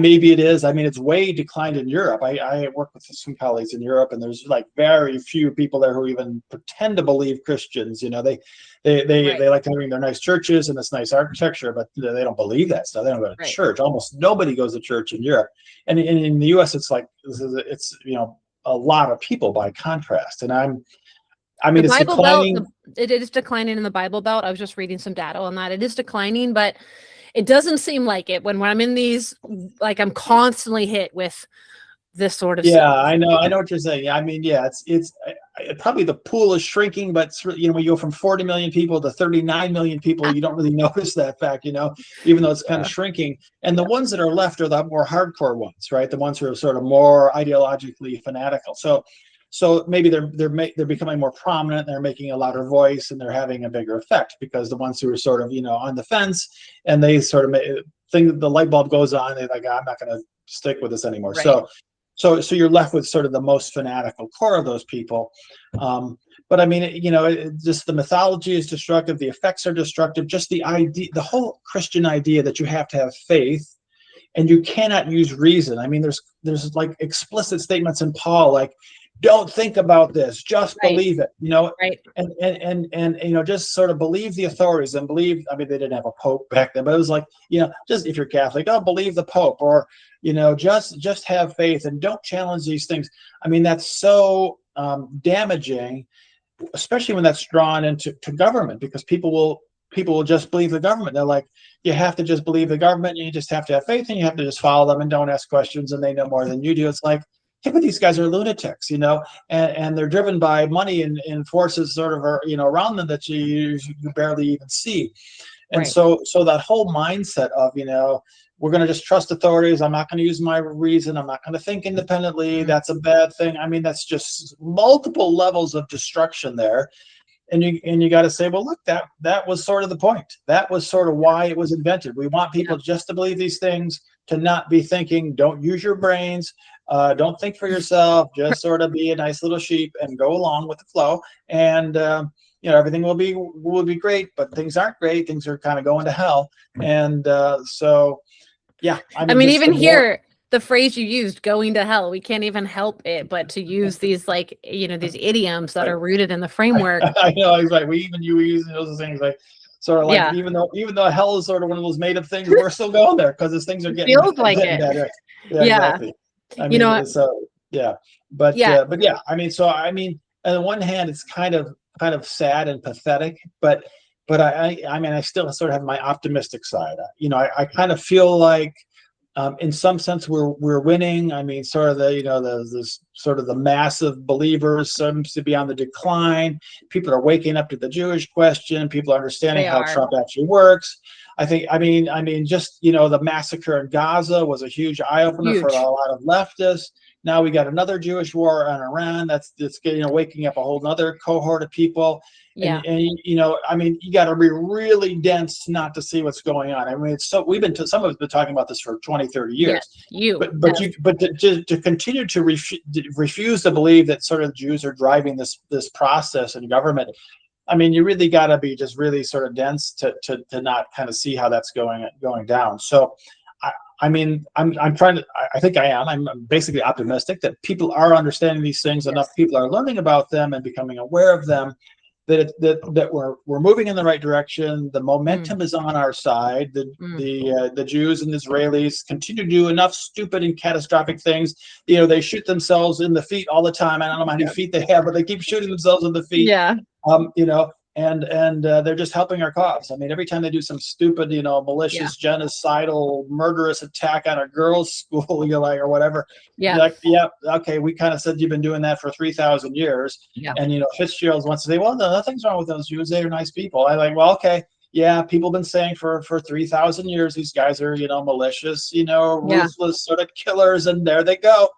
maybe it is. I mean, it's way declined in Europe. I work with some colleagues in Europe, and there's like very few people there who even pretend to believe Christians. You know, they like having their nice churches and this nice architecture, but they don't believe that stuff. They don't go to church. Almost nobody goes to church in Europe, and in the U.S. it's like it's you know, a lot of people by contrast. And I mean, it's declining. It is declining in the Bible Belt. I was just reading some data on that. It is declining, but it doesn't seem like it when I'm in these, like, I'm constantly hit with this sort of stuff. Yeah, I know what you're saying. I mean, yeah, it's probably the pool is shrinking, but you know, when you go from 40 million people to 39 million people, you don't really notice that fact, you know, even though it's kind of shrinking. And the ones that are left are the more hardcore ones, right? The ones who are sort of more ideologically fanatical. So maybe they're becoming more prominent, they're making a louder voice, and they're having a bigger effect, because the ones who are sort of, you know, on the fence, and they sort of think that the light bulb goes on, they're like, I'm not going to stick with this anymore. Right. So you're left with sort of the most fanatical core of those people. But I mean, you know, just the mythology is destructive, the effects are destructive, just the idea, the whole Christian idea that you have to have faith and you cannot use reason. I mean, there's like explicit statements in Paul, like, don't think about this, just believe it, you know, and you know, just sort of believe the authorities and believe. I mean, they didn't have a pope back then, but it was like, you know, just if you're Catholic, believe the pope, or, you know, just have faith and don't challenge these things. I mean, that's so damaging, especially when that's drawn into government, because people will just believe the government. They're like, you have to just believe the government, and you just have to have faith, and you have to just follow them and don't ask questions, and they know more than you do. It's like, hey, but these guys are lunatics, you know, and they're driven by money and forces sort of are, you know, around them that you barely even see. And so that whole mindset of, you know, we're going to just trust authorities, I'm not going to use my reason, I'm not going to think independently, that's a bad thing. I mean, that's just multiple levels of destruction there. And you got to say, well, look, that was sort of the point. That was sort of why it was invented. We want people just to believe these things, to not be thinking. Don't use your brains. Don't think for yourself. Just sort of be a nice little sheep and go along with the flow. And you know, everything will be great. But things aren't great. Things are kind of going to hell. And so, yeah. I mean even here, the phrase you used, going to hell, we can't even help it but to use these, like, you know, these idioms that are rooted in the framework. I know, it's like we use those things, like sort of like, even though hell is sort of one of those made up things, we're still going there because these things are getting feels like it. better. Yeah, exactly. I mean, you know, But yeah, I mean, so I mean, on the one hand, it's kind of sad and pathetic, but I mean, I still sort of have my optimistic side. You know, I kind of feel like, in some sense, we're winning. I mean, sort of this sort of the massive believers seems to be on the decline. People are waking up to the Jewish question. People are understanding how Trump actually works. I mean, just, you know, the massacre in Gaza was a huge eye opener for a lot of leftists. Now we got another Jewish war on Iran. That's getting, you know, waking up a whole other cohort of people. And you know, I mean, you got to be really dense not to see what's going on. I mean, it's so some of us been talking about this for 20, 30 years. Yes, but to continue to refuse to believe that sort of Jews are driving this process in government. I mean, you really got to be just really sort of dense to not kind of see how that's going down. So, I mean, I'm trying to. I think I am. I'm basically optimistic that people are understanding these things enough. People are learning about them and becoming aware of them. That we're moving in the right direction. The momentum is on our side. The Jews and Israelis continue to do enough stupid and catastrophic things. You know, they shoot themselves in the feet all the time. I don't know how many feet they have, but they keep shooting themselves in the feet. You know, and they're just helping our cause. I mean, every time they do some stupid, you know, malicious, genocidal, murderous attack on a girls' school, you know, like, or whatever, like, okay, we kind of said you've been doing that for 3,000 years. And, you know, Fitzgerald wants to say, well, no, nothing's wrong with those Jews. They're nice people. I'm like, well, okay, yeah, people have been saying for 3,000 years these guys are, you know, malicious, you know, ruthless sort of killers, and there they go.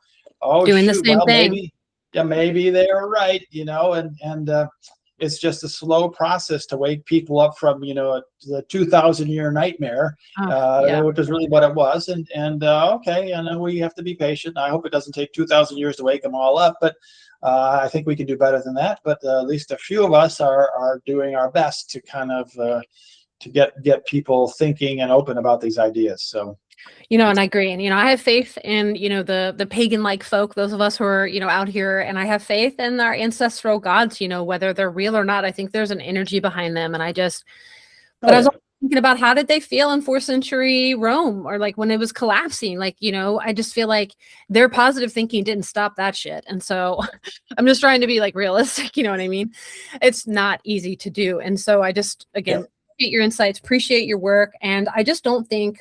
Oh, doing the same thing. Maybe they are right, you know, and it's just a slow process to wake people up from, you know, the 2,000-year nightmare, which is really what it was. And okay, I know we have to be patient. I hope it doesn't take 2,000 years to wake them all up, but I think we can do better than that. But at least a few of us are doing our best to kind of to get people thinking and open about these ideas. So. You know, and I agree. And, you know, I have faith in, you know, the pagan-like folk, those of us who are, you know, out here, and I have faith in our ancestral gods, you know, whether they're real or not. I think there's an energy behind them. And I was also thinking about, how did they feel in 4th century Rome, or like when it was collapsing? Like, you know, I just feel like their positive thinking didn't stop that shit. And so I'm just trying to be like realistic, you know what I mean? It's not easy to do. And so I just, again, appreciate your insights, appreciate your work. And I just don't think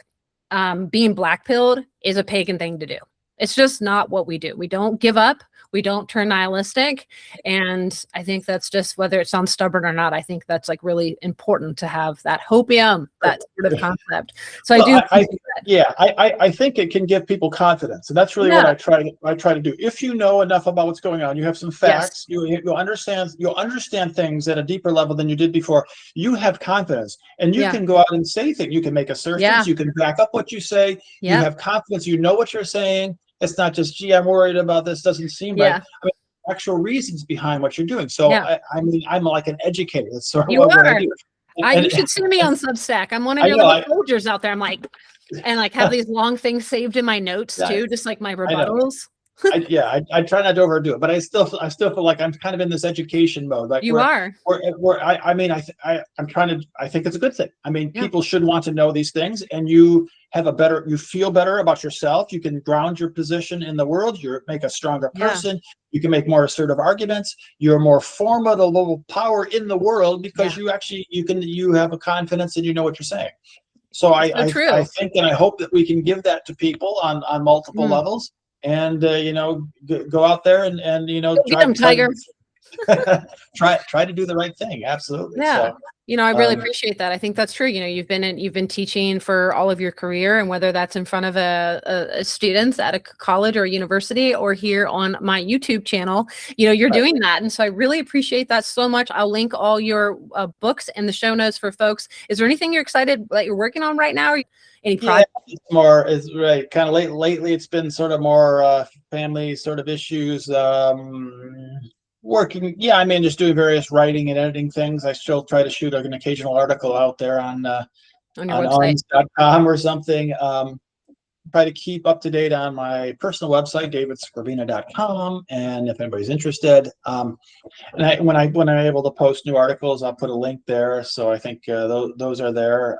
being black-pilled is a pagan thing to do. It's just not what we do. We don't give up. We don't turn nihilistic. And I think that's just, whether it sounds stubborn or not, I think that's like really important to have that hopium, that sort of concept. So I think it can give people confidence. And that's really what I try to do. If you know enough about what's going on, you have some facts, you'll understand things at a deeper level than you did before. You have confidence, and you can go out and say things. You can make assertions. You can back up what you say. You have confidence. You know what you're saying. It's not just, gee, I'm worried about this. Doesn't seem right. I mean, actual reasons behind what you're doing. So I mean, I'm like an educator. That's sort of what I do. You should see me on Substack. I'm one of your little soldiers out there. I'm like, and like have these long things saved in my notes too, just like my rebuttals. I try not to overdo it, but I still feel like I'm kind of in this education mode. Like I think it's a good thing. I mean, people should want to know these things, and you feel better about yourself. You can ground your position in the world. You make a stronger person. You can make more assertive arguments. You're a more formidable power in the world because you have a confidence and you know what you're saying. So I think and I hope that we can give that to people on multiple levels. And you know, go out there and you know, try to do the right thing. Absolutely. So, you know, I really appreciate that. I think that's true. You know, you've been teaching for all of your career, and whether that's in front of a students at a college or a university, or here on my YouTube channel, you know, you're doing that. And so I really appreciate that so much. I'll link all your books in the show notes for folks. Is there anything you're excited that you're working on right now? Any project? It's right. Kind of lately, it's been sort of more family sort of issues. Working, I mean, just doing various writing and editing things. I still try to shoot an occasional article out there on website.com or something. Try to keep up to date on my personal website, davidskrbina.com, and if anybody's interested. And when I'm able to post new articles, I'll put a link there. So I think those are there.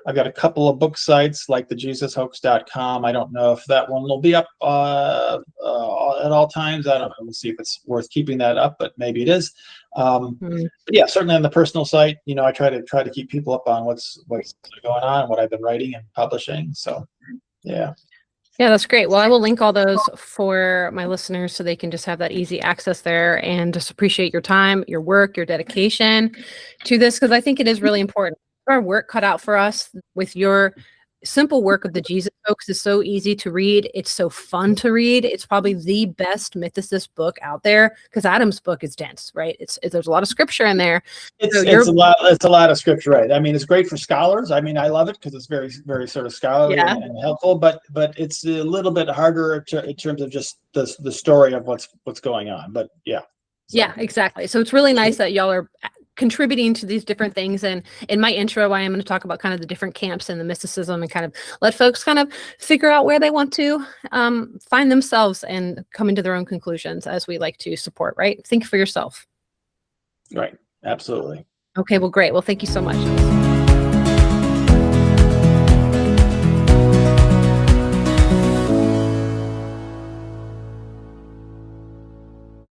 I've got a couple of book sites like the JesusHoax.com. I don't know if that one will be up at all times. I don't know. We'll see if it's worth keeping that up, but maybe it is. But yeah, certainly on the personal site, I try to keep people up on what's going on, what I've been writing and publishing. So yeah. Yeah, that's great. Well, I will link all those for my listeners so they can just have that easy access there, and just appreciate your time, your work, your dedication to this, because I think it is really important. Our work cut out for us with your simple work of the Jesus Hoax is so easy to read. It's so fun to read. It's probably the best mythicist book out there, because Adam's book is dense, right? There's a lot of scripture in there. It's a lot of scripture, right? I mean, it's great for scholars. I mean, I love it because it's very, very sort of scholarly and helpful. But it's a little bit harder in terms of just the story of what's going on. But yeah. Yeah, exactly. So it's really nice that y'all are contributing to these different things. And in my intro, I am going to talk about kind of the different camps in the mysticism, and kind of let folks kind of figure out where they want to find themselves and come into their own conclusions, as we like to support, right? Think for yourself. Right. Absolutely. Okay, well, great. Well, thank you so much.